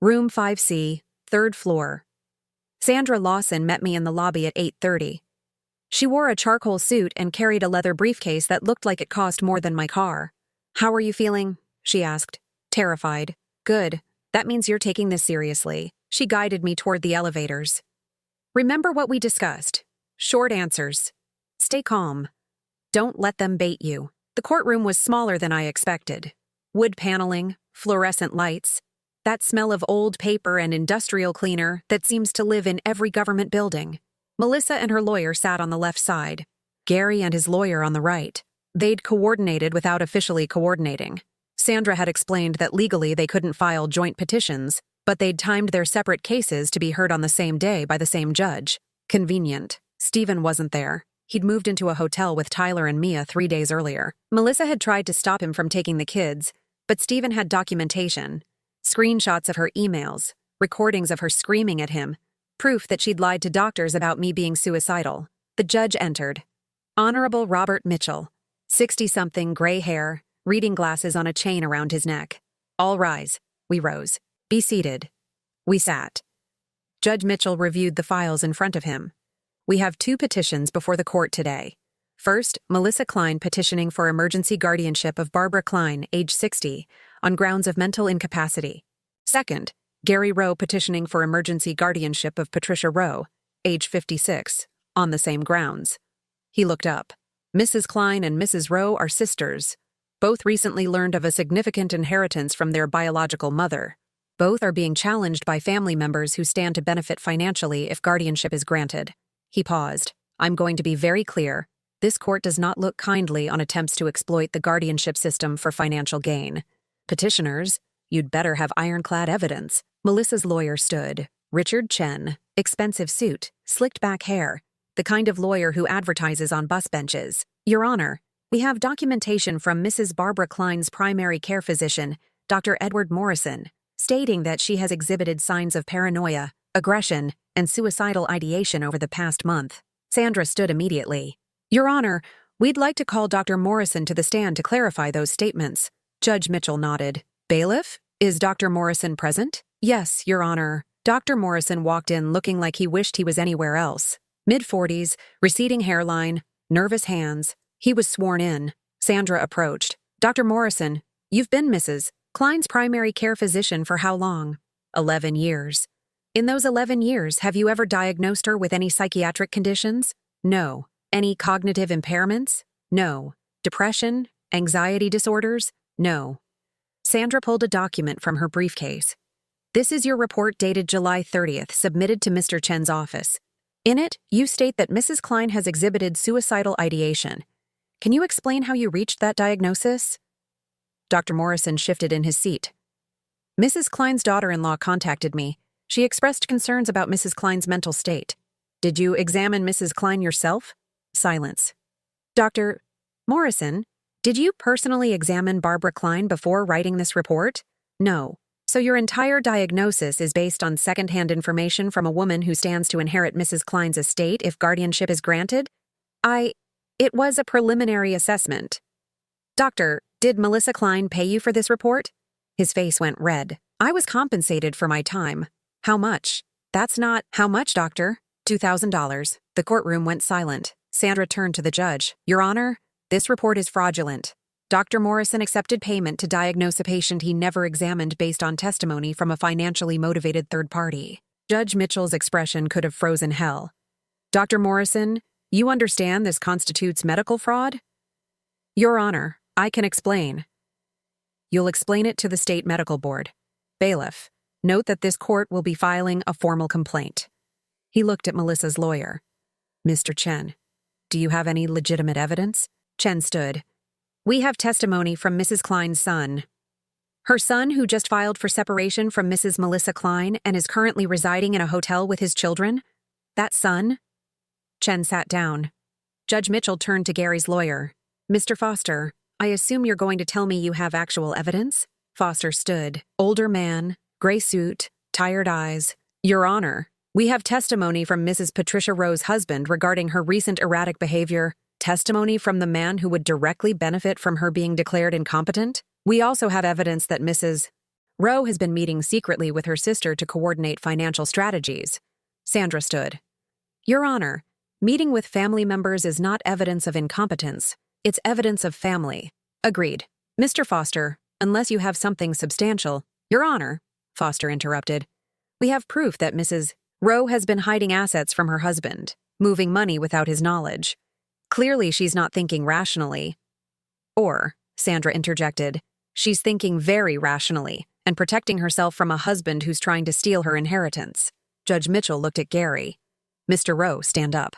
Room 5C, 3rd floor. Sandra Lawson met me in the lobby at 8:30. She wore a charcoal suit and carried a leather briefcase that looked like it cost more than my car. How are you feeling? She asked. Terrified. Good. That means you're taking this seriously. She guided me toward the elevators. Remember what we discussed. Short answers. Stay calm. Don't let them bait you. The courtroom was smaller than I expected. Wood paneling, fluorescent lights, that smell of old paper and industrial cleaner that seems to live in every government building. Melissa and her lawyer sat on the left side. Gary and his lawyer on the right. They'd coordinated without officially coordinating. Sandra had explained that legally they couldn't file joint petitions, but they'd timed their separate cases to be heard on the same day by the same judge. Convenient. Stephen wasn't there. He'd moved into a hotel with Tyler and Mia 3 days earlier. Melissa had tried to stop him from taking the kids, but Stephen had documentation. Screenshots of her emails, recordings of her screaming at him, proof that she'd lied to doctors about me being suicidal. The judge entered. Honorable Robert Mitchell, 60-something, gray hair, reading glasses on a chain around his neck. All rise. We rose. Be seated. We sat. Judge Mitchell reviewed the files in front of him. We have 2 petitions before the court today. First, Melissa Klein petitioning for emergency guardianship of Barbara Klein, age 60, on grounds of mental incapacity. Second, Gary Rowe petitioning for emergency guardianship of Patricia Rowe, age 56, on the same grounds. He looked up. Mrs. Klein and Mrs. Rowe are sisters. Both recently learned of a significant inheritance from their biological mother. Both are being challenged by family members who stand to benefit financially if guardianship is granted. He paused. I'm going to be very clear. This court does not look kindly on attempts to exploit the guardianship system for financial gain. Petitioners, you'd better have ironclad evidence. Melissa's lawyer stood. Richard Chen, expensive suit, slicked back hair, the kind of lawyer who advertises on bus benches. Your Honor, we have documentation from Mrs. Barbara Klein's primary care physician, Dr. Edward Morrison, stating that she has exhibited signs of paranoia, aggression, and suicidal ideation over the past month. Sandra stood immediately. Your Honor, we'd like to call Dr. Morrison to the stand to clarify those statements. Judge Mitchell nodded. Bailiff, is Dr. Morrison present? Yes, Your Honor. Dr. Morrison walked in looking like he wished he was anywhere else. Mid-40s, receding hairline, nervous hands. He was sworn in. Sandra approached. Dr. Morrison, you've been Mrs. Klein's primary care physician for how long? 11 years. In those 11 years, have you ever diagnosed her with any psychiatric conditions? No. Any cognitive impairments? No. Depression? Anxiety disorders? No. Sandra pulled a document from her briefcase. This is your report dated July 30th, submitted to Mr. Chen's office. In it, you state that Mrs. Klein has exhibited suicidal ideation. Can you explain how you reached that diagnosis? Dr. Morrison shifted in his seat. Mrs. Klein's daughter-in-law contacted me. She expressed concerns about Mrs. Klein's mental state. Did you examine Mrs. Klein yourself? Silence. Dr. Morrison, did you personally examine Barbara Klein before writing this report? No. So your entire diagnosis is based on second-hand information from a woman who stands to inherit Mrs. Klein's estate if guardianship is granted? It was a preliminary assessment. Doctor, did Melissa Klein pay you for this report? His face went red. I was compensated for my time. How much? That's not... How much, doctor? $2,000. The courtroom went silent. Sandra turned to the judge. Your Honor, this report is fraudulent. Dr. Morrison accepted payment to diagnose a patient he never examined based on testimony from a financially motivated third party. Judge Mitchell's expression could have frozen hell. Dr. Morrison, you understand this constitutes medical fraud? Your Honor, I can explain. You'll explain it to the State Medical Board. Bailiff, note that this court will be filing a formal complaint. He looked at Melissa's lawyer. Mr. Chen, Do you have any legitimate evidence? Chen stood. We have testimony from Mrs. Klein's son. Her son, who just filed for separation from Mrs. Melissa Klein and is currently residing in a hotel with his children? That son? Chen sat down. Judge Mitchell turned to Gary's lawyer. Mr. Foster, I assume you're going to tell me you have actual evidence? Foster stood. Older man, gray suit, tired eyes. Your Honor, we have testimony from Mrs. Patricia Rowe's husband regarding her recent erratic behavior, testimony from the man who would directly benefit from her being declared incompetent. We also have evidence that Mrs. Rowe has been meeting secretly with her sister to coordinate financial strategies. Sandra stood. Your Honor, meeting with family members is not evidence of incompetence. It's evidence of family. Agreed. Mr. Foster, unless you have something substantial. Your Honor, Foster interrupted. We have proof that Mrs. Rowe has been hiding assets from her husband, moving money without his knowledge. Clearly, she's not thinking rationally. Or, Sandra interjected, she's thinking very rationally and protecting herself from a husband who's trying to steal her inheritance. Judge Mitchell looked at Gary. Mr. Rowe, stand up.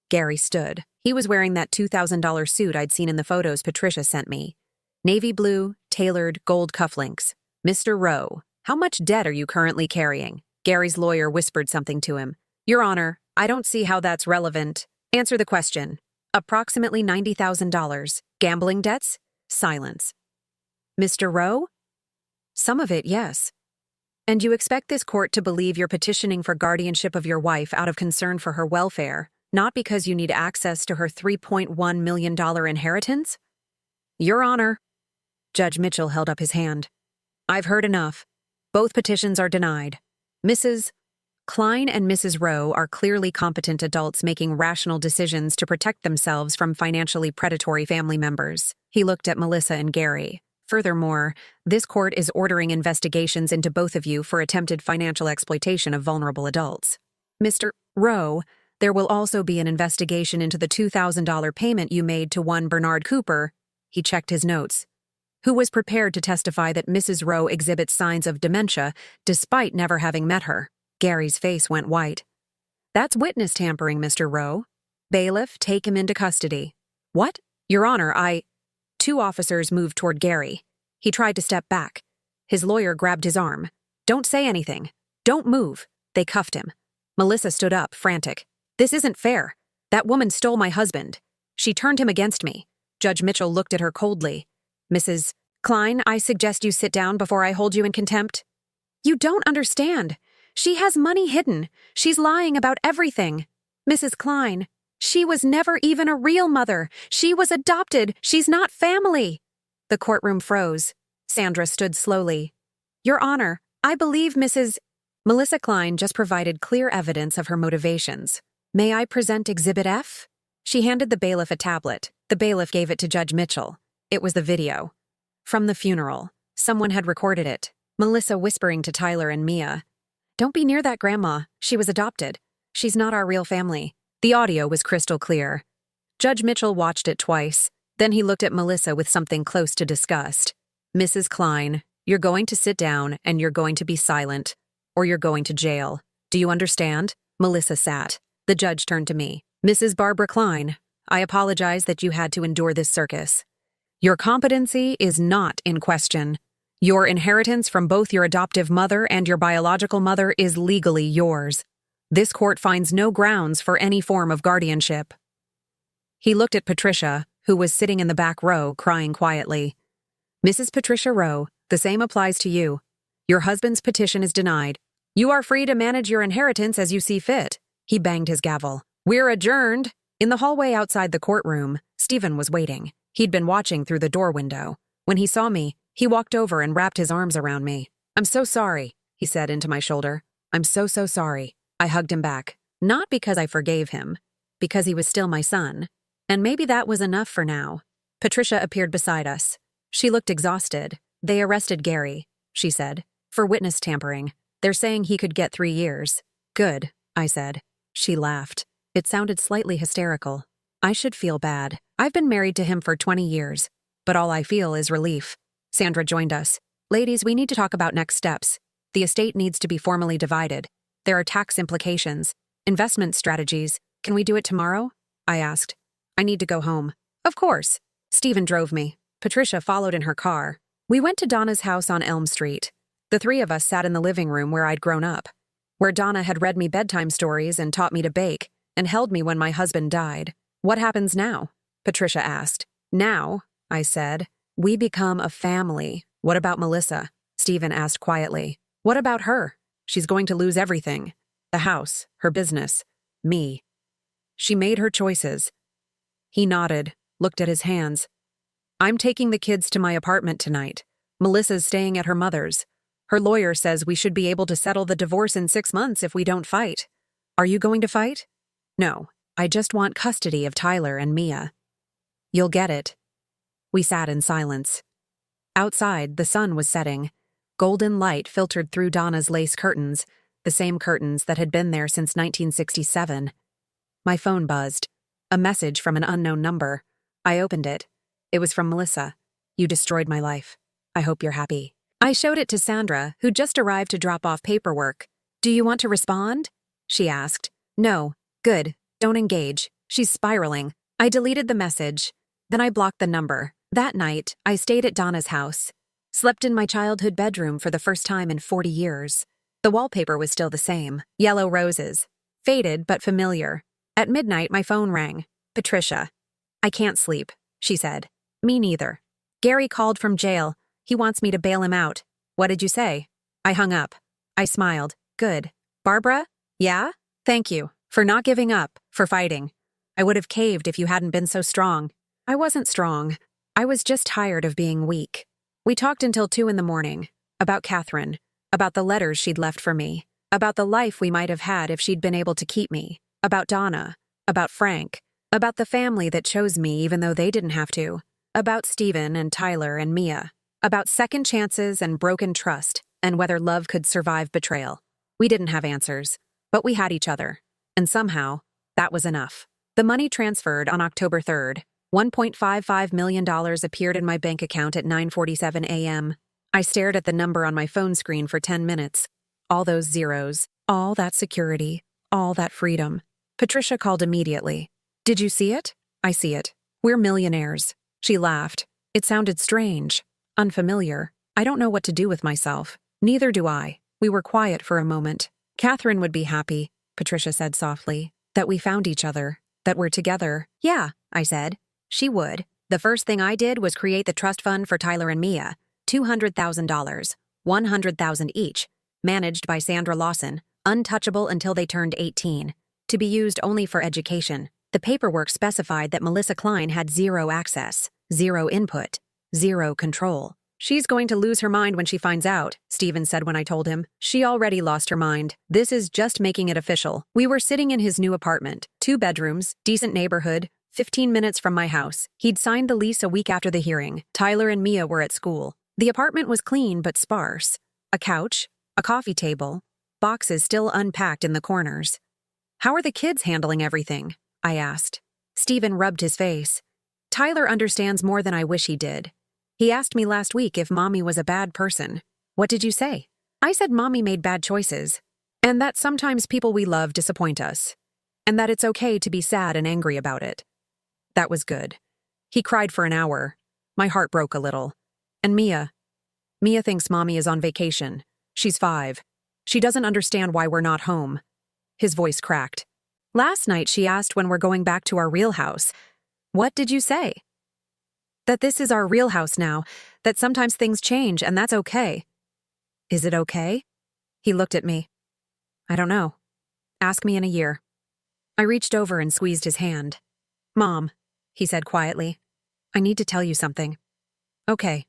Gary stood. He was wearing that $2,000 suit I'd seen in the photos Patricia sent me. Navy blue, tailored, gold cufflinks. Mr. Rowe, how much debt are you currently carrying? Gary's lawyer whispered something to him. Your Honor, I don't see how that's relevant. Answer the question. Approximately $90,000. Gambling debts? Silence. Mr. Rowe? Some of it, yes. And you expect this court to believe you're petitioning for guardianship of your wife out of concern for her welfare, not because you need access to her $3.1 million inheritance? Your Honor. Judge Mitchell held up his hand. I've heard enough. Both petitions are denied. Mrs. Klein and Mrs. Rowe are clearly competent adults making rational decisions to protect themselves from financially predatory family members. He looked at Melissa and Gary. Furthermore, this court is ordering investigations into both of you for attempted financial exploitation of vulnerable adults. Mr. Rowe, there will also be an investigation into the $2,000 payment you made to one Bernard Cooper, he checked his notes, who was prepared to testify that Mrs. Rowe exhibits signs of dementia despite never having met her. Gary's face went white. That's witness tampering, Mr. Rowe. Bailiff, take him into custody. What? Your Honor, Two officers moved toward Gary. He tried to step back. His lawyer grabbed his arm. Don't say anything. Don't move. They cuffed him. Melissa stood up, frantic. This isn't fair. That woman stole my husband. She turned him against me. Judge Mitchell looked at her coldly. Mrs. Klein, I suggest you sit down before I hold you in contempt. You don't understand. She has money hidden. She's lying about everything. Mrs. Klein, she was never even a real mother. She was adopted. She's not family. The courtroom froze. Sandra stood slowly. Your Honor, I believe Mrs. Melissa Klein just provided clear evidence of her motivations. May I present Exhibit F? She handed the bailiff a tablet. The bailiff gave it to Judge Mitchell. It was the video. From the funeral. Someone had recorded it. Melissa whispering to Tyler and Mia. Don't be near that grandma. She was adopted. She's not our real family. The audio was crystal clear. Judge Mitchell watched it twice. Then he looked at Melissa with something close to disgust. Mrs. Klein, you're going to sit down and you're going to be silent, or you're going to jail. Do you understand? Melissa sat. The judge turned to me. Mrs. Barbara Klein, I apologize that you had to endure this circus. Your competency is not in question. Your inheritance from both your adoptive mother and your biological mother is legally yours. This court finds no grounds for any form of guardianship. He looked at Patricia, who was sitting in the back row, crying quietly. Mrs. Patricia Rowe, the same applies to you. Your husband's petition is denied. You are free to manage your inheritance as you see fit. He banged his gavel. We're adjourned. In the hallway outside the courtroom, Stephen was waiting. He'd been watching through the door window. When he saw me, he walked over and wrapped his arms around me. I'm so sorry, he said into my shoulder. I'm so sorry. I hugged him back. Not because I forgave him, because he was still my son. And maybe that was enough for now. Patricia appeared beside us. She looked exhausted. They arrested Gary, she said, for witness tampering. They're saying he could get 3 years. Good, I said. She laughed. It sounded slightly hysterical. I should feel bad. I've been married to him for 20 years, but all I feel is relief. Sandra joined us. Ladies, we need to talk about next steps. The estate needs to be formally divided. There are tax implications, investment strategies. Can we do it tomorrow? I asked. I need to go home. Of course. Stephen drove me. Patricia followed in her car. We went to Donna's house on Elm Street. The three of us sat in the living room where I'd grown up, where Donna had read me bedtime stories and taught me to bake, and held me when my husband died. What happens now? Patricia asked. Now, I said, we become a family. What about Melissa? Stephen asked quietly. What about her? She's going to lose everything. The house, her business, me. She made her choices. He nodded, looked at his hands. I'm taking the kids to my apartment tonight. Melissa's staying at her mother's. Her lawyer says we should be able to settle the divorce in 6 months if we don't fight. Are you going to fight? No, I just want custody of Tyler and Mia. You'll get it. We sat in silence. Outside, the sun was setting. Golden light filtered through Donna's lace curtains, the same curtains that had been there since 1967. My phone buzzed. A message from an unknown number. I opened it. It was from Melissa. You destroyed my life. I hope you're happy. I showed it to Sandra, who just arrived to drop off paperwork. Do you want to respond? She asked. No. Good. Don't engage. She's spiraling. I deleted the message. Then I blocked the number. That night, I stayed at Donna's house. Slept in my childhood bedroom for the first time in 40 years. The wallpaper was still the same. Yellow roses. Faded but familiar. At midnight, my phone rang. Patricia. I can't sleep, she said. Me neither. Gary called from jail. He wants me to bail him out. What did you say? I hung up. I smiled. Good. Barbara? Yeah? Thank you. For not giving up. For fighting. I would have caved if you hadn't been so strong. I wasn't strong. I was just tired of being weak. We talked until 2 a.m. About Catherine. About the letters she'd left for me. About the life we might have had if she'd been able to keep me. About Donna. About Frank. About the family that chose me even though they didn't have to. About Stephen and Tyler and Mia. About second chances and broken trust, and whether love could survive betrayal. We didn't have answers, but we had each other. And somehow, that was enough. The money transferred on October 3rd. $1.55 million appeared in my bank account at 9:47 a.m. I stared at the number on my phone screen for 10 minutes. All those zeros, all that security, all that freedom. Patricia called immediately. Did you see it? I see it. We're millionaires. She laughed. It sounded strange. Unfamiliar. I don't know what to do with myself. Neither do I. We were quiet for a moment. Catherine would be happy, Patricia said softly, that we found each other, that we're together. Yeah, I said. She would. The first thing I did was create the trust fund for Tyler and Mia. $200,000, $100,000 each, managed by Sandra Lawson, untouchable until they turned 18, to be used only for education. The paperwork specified that Melissa Klein had 0 access, 0 input, 0 control. She's going to lose her mind when she finds out, Stephen said when I told him. She already lost her mind. This is just making it official. We were sitting in his new apartment, 2 bedrooms, decent neighborhood, 15 minutes from my house. He'd signed the lease a week after the hearing. Tyler and Mia were at school. The apartment was clean but sparse. A couch, a coffee table, boxes still unpacked in the corners. How are the kids handling everything? I asked. Stephen rubbed his face. Tyler understands more than I wish he did. He asked me last week if Mommy was a bad person. What did you say? I said Mommy made bad choices, and that sometimes people we love disappoint us, and that it's okay to be sad and angry about it. That was good. He cried for an hour. My heart broke a little. And Mia thinks Mommy is on vacation. She's 5. She doesn't understand why we're not home. His voice cracked. Last night she asked when we're going back to our real house. What did you say? That this is our real house now, that sometimes things change and that's okay. Is it okay? He looked at me. I don't know. Ask me in a year. I reached over and squeezed his hand. Mom, he said quietly, I need to tell you something. Okay.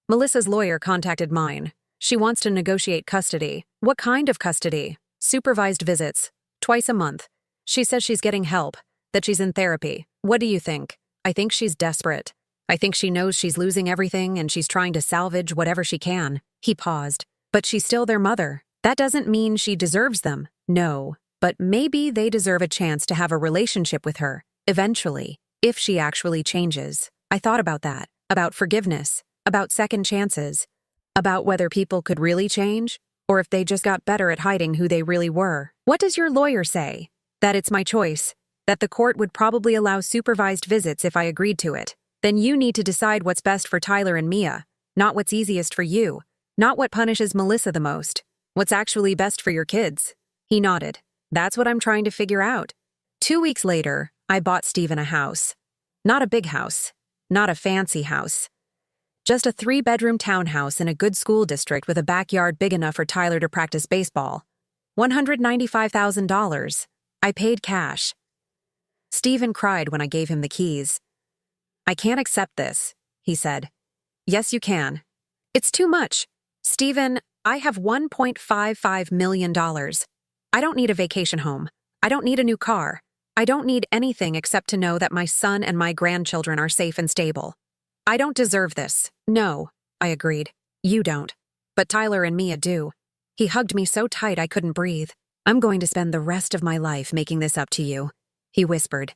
Melissa's lawyer contacted mine. She wants to negotiate custody. What kind of custody? Supervised visits. Twice a month. She says she's getting help, that she's in therapy. What do you think? I think she's desperate. I think she knows she's losing everything and she's trying to salvage whatever she can. He paused. But she's still their mother. That doesn't mean she deserves them. No. But maybe they deserve a chance to have a relationship with her. Eventually. If she actually changes. I thought about that. About forgiveness. About second chances. About whether people could really change. Or if they just got better at hiding who they really were. What does your lawyer say? That it's my choice. that the court would probably allow supervised visits if I agreed to it. Then you need to decide what's best for Tyler and Mia, not what's easiest for you, not what punishes Melissa the most, what's actually best for your kids. He nodded. That's what I'm trying to figure out. 2 weeks later, I bought Stephen a house. Not a big house, not a fancy house. Just a 3-bedroom townhouse in a good school district with a backyard big enough for Tyler to practice baseball. $195,000. I paid cash. Stephen cried when I gave him the keys. I can't accept this, he said. Yes, you can. It's too much. Stephen, I have $1.55 million. I don't need a vacation home. I don't need a new car. I don't need anything except to know that my son and my grandchildren are safe and stable. I don't deserve this. No, I agreed. You don't. But Tyler and Mia do. He hugged me so tight I couldn't breathe. I'm going to spend the rest of my life making this up to you, he whispered.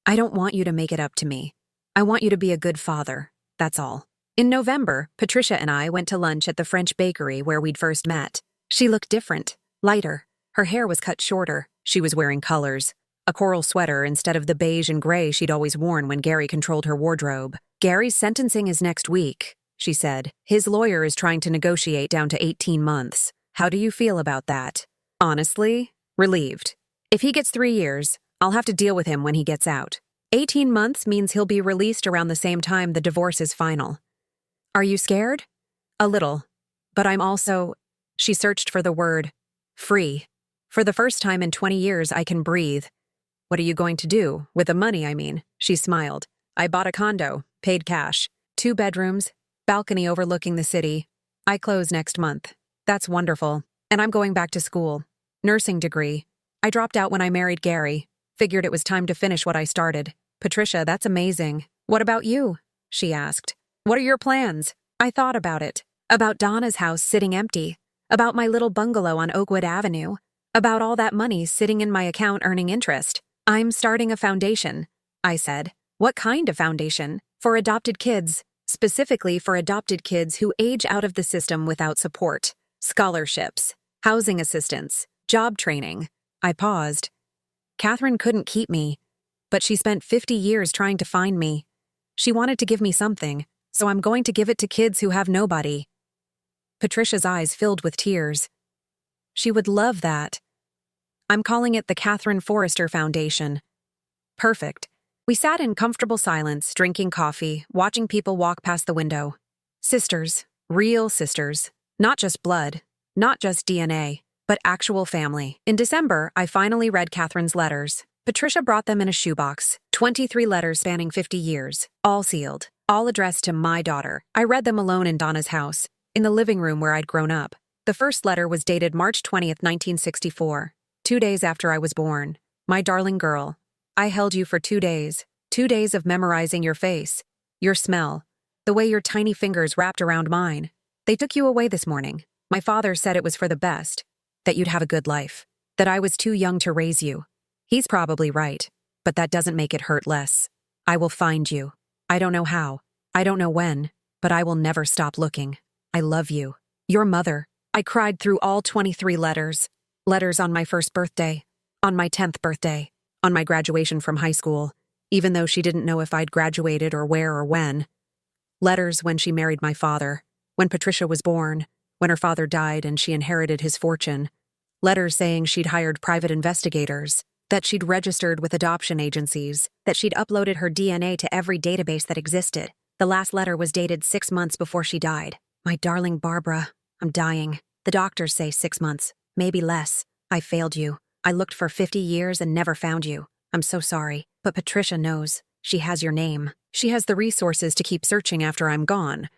I don't want you to make it up to me. I want you to be a good father, that's all. In November, Patricia and I went to lunch at the French bakery where we'd first met. She looked different, lighter. Her hair was cut shorter. She was wearing colors. A coral sweater instead of the beige and gray she'd always worn when Gary controlled her wardrobe. Gary's sentencing is next week, she said. His lawyer is trying to negotiate down to 18 months. How do you feel about that? Honestly, relieved. If he gets 3 years, I'll have to deal with him when he gets out. 18 months means he'll be released around the same time the divorce is final. Are you scared? A little. But I'm also, she searched for the word, free. For the first time in 20 years, I can breathe. What are you going to do? With the money, I mean. She smiled. I bought a condo, paid cash. 2 bedrooms, balcony overlooking the city. I close next month. That's wonderful. And I'm going back to school. Nursing degree. I dropped out when I married Gary. Figured it was time to finish what I started. Patricia, that's amazing. What about you? She asked. What are your plans? I thought about it. About Donna's house sitting empty. About my little bungalow on Oakwood Avenue. About all that money sitting in my account earning interest. I'm starting a foundation, I said. What kind of foundation? For adopted kids. Specifically for adopted kids who age out of the system without support. Scholarships. Housing assistance. Job training. I paused. Catherine couldn't keep me, but she spent 50 years trying to find me. She wanted to give me something, so I'm going to give it to kids who have nobody. Patricia's eyes filled with tears. She would love that. I'm calling it the Catherine Forrester Foundation. Perfect. We sat in comfortable silence, drinking coffee, watching people walk past the window. Sisters, real sisters, not just blood, not just DNA, but actual family. In December, I finally read Catherine's letters. Patricia brought them in a shoebox, 23 letters spanning 50 years, all sealed, all addressed to my daughter. I read them alone in Donna's house, in the living room where I'd grown up. The first letter was dated March 20th, 1964, 2 days after I was born. My darling girl, I held you for 2 days, 2 days of memorizing your face, your smell, the way your tiny fingers wrapped around mine. They took you away this morning. My father said it was for the best, that you'd have a good life, that I was too young to raise you. He's probably right, but that doesn't make it hurt less. I will find you. I don't know how. I don't know when, but I will never stop looking. I love you. Your mother. I cried through all 23 letters. Letters on my first birthday, on my 10th birthday, on my graduation from high school, even though she didn't know if I'd graduated or where or when. Letters when she married my father, when Patricia was born, when her father died and she inherited his fortune. Letters saying she'd hired private investigators, that she'd registered with adoption agencies, that she'd uploaded her DNA to every database that existed. The last letter was dated 6 months before she died. My darling Barbara, I'm dying. The doctors say 6 months, maybe less. I failed you. I looked for 50 years and never found you. I'm so sorry. But Patricia knows. She has your name. She has the resources to keep searching after I'm gone.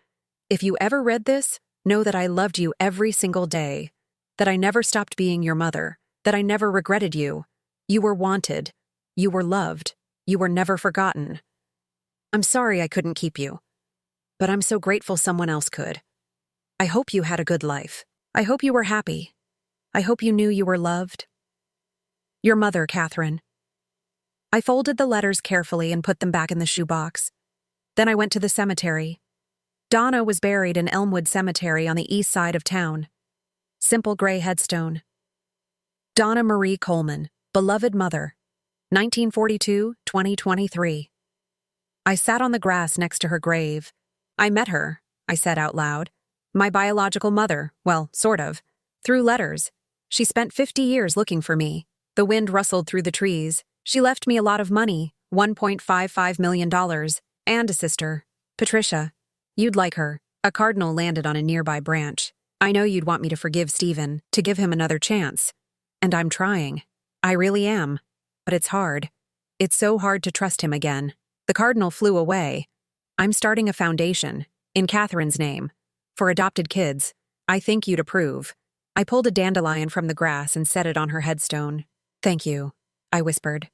If you ever read this, know that I loved you every single day. That I never stopped being your mother. That I never regretted you. You were wanted. You were loved. You were never forgotten. I'm sorry I couldn't keep you. But I'm so grateful someone else could. I hope you had a good life. I hope you were happy. I hope you knew you were loved. Your mother, Catherine. I folded the letters carefully and put them back in the shoebox. Then I went to the cemetery. Donna was buried in Elmwood Cemetery on the east side of town. Simple gray headstone. Donna Marie Coleman, beloved mother, 1942-2023. I sat on the grass next to her grave. I met her, I said out loud. My biological mother, well, sort of. Through letters. She spent 50 years looking for me. The wind rustled through the trees. She left me a lot of money, $1.55 million, and a sister, Patricia. You'd like her. A cardinal landed on a nearby branch. I know you'd want me to forgive Stephen, to give him another chance. And I'm trying. I really am. But it's hard. It's so hard to trust him again. The cardinal flew away. I'm starting a foundation, in Catherine's name, for adopted kids. I think you'd approve. I pulled a dandelion from the grass and set it on her headstone. Thank you, I whispered.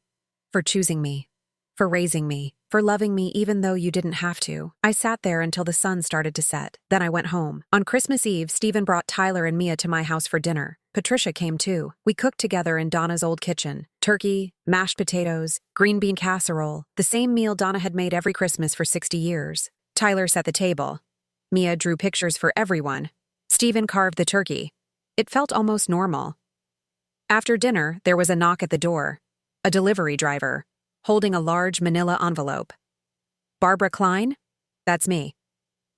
For choosing me. For raising me. For loving me even though you didn't have to. I sat there until the sun started to set. Then I went home. On Christmas Eve, Stephen brought Tyler and Mia to my house for dinner. Patricia came too. We cooked together in Donna's old kitchen. Turkey, mashed potatoes, green bean casserole, the same meal Donna had made every Christmas for 60 years. Tyler set the table. Mia drew pictures for everyone. Stephen carved the turkey. It felt almost normal. After dinner, there was a knock at the door. A delivery driver, holding a large manila envelope. Barbara Klein? That's me.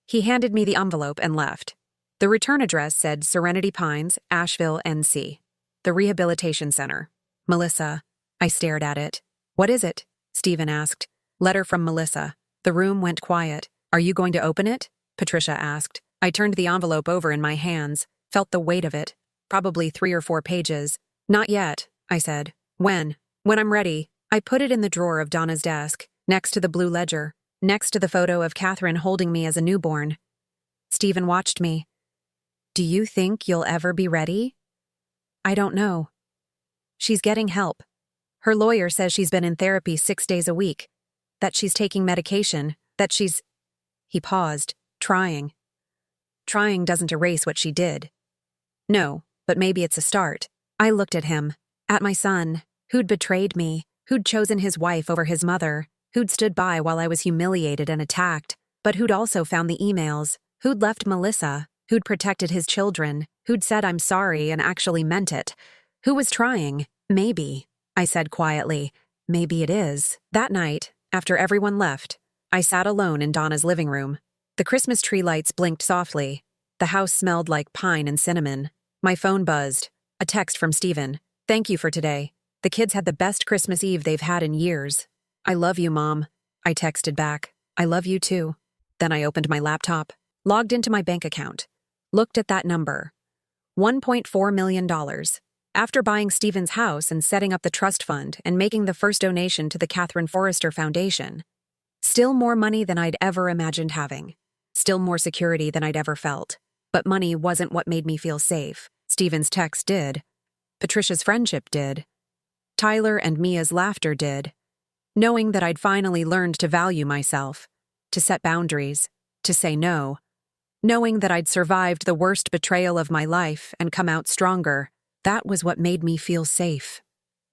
He handed me the envelope and left. The return address said Serenity Pines, Asheville, NC. The Rehabilitation Center. Melissa. I stared at it. What is it? Stephen asked. Letter from Melissa. The room went quiet. Are you going to open it? Patricia asked. I turned the envelope over in my hands, felt the weight of it. Probably 3 or 4 pages. Not yet, I said. When? When I'm ready. I put it in the drawer of Donna's desk, next to the blue ledger, next to the photo of Catherine holding me as a newborn. Stephen watched me. Do you think you'll ever be ready? I don't know. She's getting help. Her lawyer says she's been in therapy 6 days a week, that she's taking medication, that she's... He paused, trying. Trying doesn't erase what she did. No, but maybe it's a start. I looked at him, at my son, who'd betrayed me, who'd chosen his wife over his mother, who'd stood by while I was humiliated and attacked, but who'd also found the emails, who'd left Melissa, who'd protected his children, who'd said I'm sorry and actually meant it, who was trying. Maybe, I said quietly, maybe it is. That night, after everyone left, I sat alone in Donna's living room. The Christmas tree lights blinked softly. The house smelled like pine and cinnamon. My phone buzzed. A text from Stephen. Thank you for today. The kids had the best Christmas Eve they've had in years. I love you, Mom. I texted back. I love you too. Then I opened my laptop, logged into my bank account, looked at that number. $1.4 million. After buying Stephen's house and setting up the trust fund and making the first donation to the Catherine Forrester Foundation. Still more money than I'd ever imagined having. Still more security than I'd ever felt. But money wasn't what made me feel safe. Stephen's text did. Patricia's friendship did. Tyler and Mia's laughter did. Knowing that I'd finally learned to value myself, to set boundaries, to say no. Knowing that I'd survived the worst betrayal of my life and come out stronger, that was what made me feel safe.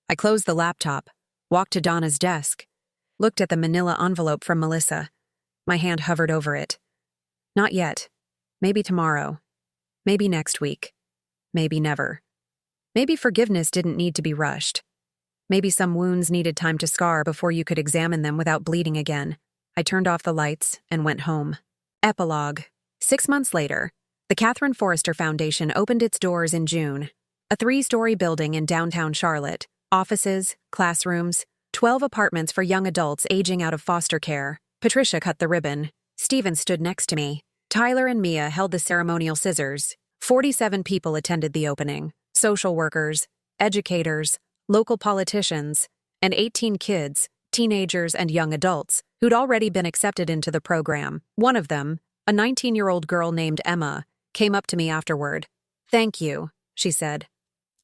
I closed the laptop, walked to Donna's desk, looked at the manila envelope from Melissa. My hand hovered over it. Not yet. Maybe tomorrow. Maybe next week. Maybe never. Maybe forgiveness didn't need to be rushed. Maybe some wounds needed time to scar before you could examine them without bleeding again. I turned off the lights and went home. Epilogue. 6 months later, the Catherine Forrester Foundation opened its doors in June. A 3-story building in downtown Charlotte. Offices, classrooms, 12 apartments for young adults aging out of foster care. Patricia cut the ribbon. Stephen stood next to me. Tyler and Mia held the ceremonial scissors. 47 people attended the opening. Social workers, educators, local politicians, and 18 kids, teenagers, and young adults who'd already been accepted into the program. One of them, a 19-year-old girl named Emma, came up to me afterward. Thank you, she said.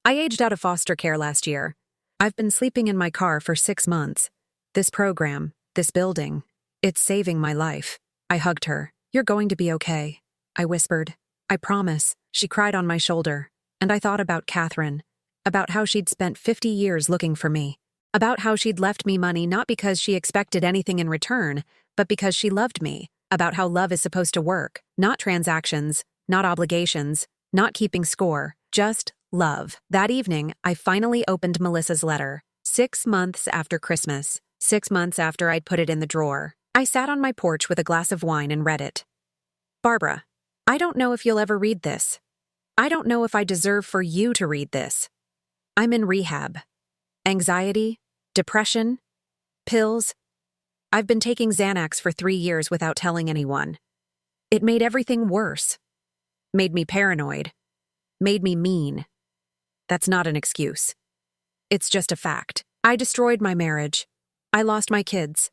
I aged out of foster care last year. I've been sleeping in my car for 6 months. This program, this building, it's saving my life. I hugged her. You're going to be okay, I whispered. I promise. She cried on my shoulder, and I thought about Catherine, about how she'd spent 50 years looking for me, about how she'd left me money not because she expected anything in return, but because she loved me, about how love is supposed to work, not transactions, not obligations, not keeping score, just love. That evening, I finally opened Melissa's letter. 6 months after Christmas, 6 months after I'd put it in the drawer, I sat on my porch with a glass of wine and read it. Barbara, I don't know if you'll ever read this. I don't know if I deserve for you to read this. I'm in rehab. Anxiety, depression, pills. I've been taking Xanax for 3 years without telling anyone. It made everything worse. Made me paranoid. Made me mean. That's not an excuse. It's just a fact. I destroyed my marriage. I lost my kids.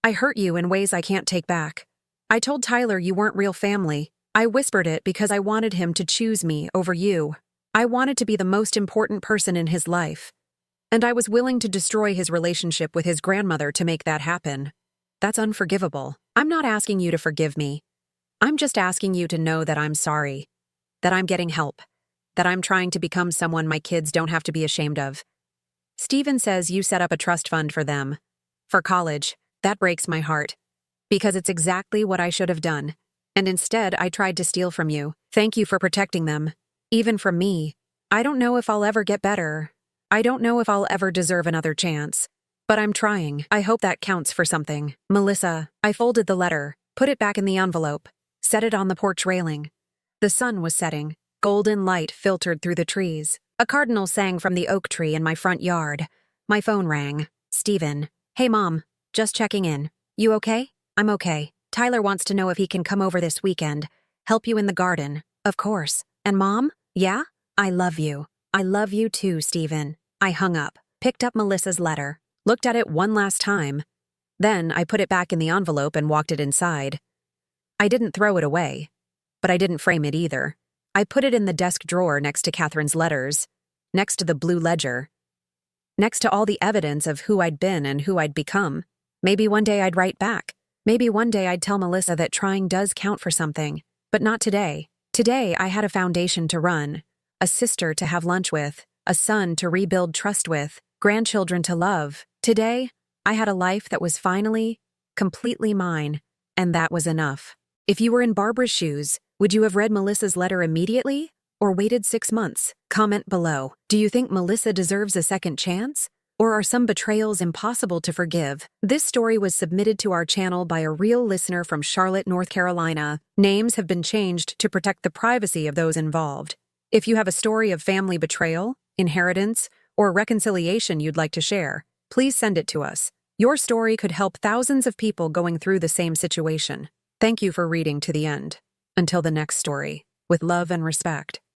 I hurt you in ways I can't take back. I told Tyler you weren't real family. I whispered it because I wanted him to choose me over you. I wanted to be the most important person in his life. And I was willing to destroy his relationship with his grandmother to make that happen. That's unforgivable. I'm not asking you to forgive me. I'm just asking you to know that I'm sorry. That I'm getting help. That I'm trying to become someone my kids don't have to be ashamed of. Steven says you set up a trust fund for them. For college. That breaks my heart. Because it's exactly what I should have done. And instead, I tried to steal from you. Thank you for protecting them. Even from me. I don't know if I'll ever get better. I don't know if I'll ever deserve another chance. But I'm trying. I hope that counts for something. Melissa, I folded the letter, put it back in the envelope, set it on the porch railing. The sun was setting. Golden light filtered through the trees. A cardinal sang from the oak tree in my front yard. My phone rang. Steven. Hey, Mom. Just checking in. You okay? I'm okay. Tyler wants to know if he can come over this weekend. Help you in the garden. Of course. And Mom? Yeah? I love you. I love you too, Steven. I hung up, picked up Melissa's letter, looked at it one last time. Then I put it back in the envelope and walked it inside. I didn't throw it away, but I didn't frame it either. I put it in the desk drawer next to Catherine's letters, next to the blue ledger, next to all the evidence of who I'd been and who I'd become. Maybe one day I'd write back. Maybe one day I'd tell Melissa that trying does count for something, but not today. Today I had a foundation to run, a sister to have lunch with, a son to rebuild trust with, grandchildren to love. Today, I had a life that was finally, completely mine, and that was enough. If you were in Barbara's shoes, would you have read Melissa's letter immediately or waited 6 months? Comment below. Do you think Melissa deserves a second chance? Or are some betrayals impossible to forgive? This story was submitted to our channel by a real listener from Charlotte, North Carolina. Names have been changed to protect the privacy of those involved. If you have a story of family betrayal, inheritance, or reconciliation you'd like to share, please send it to us. Your story could help thousands of people going through the same situation. Thank you for reading to the end. Until the next story, with love and respect.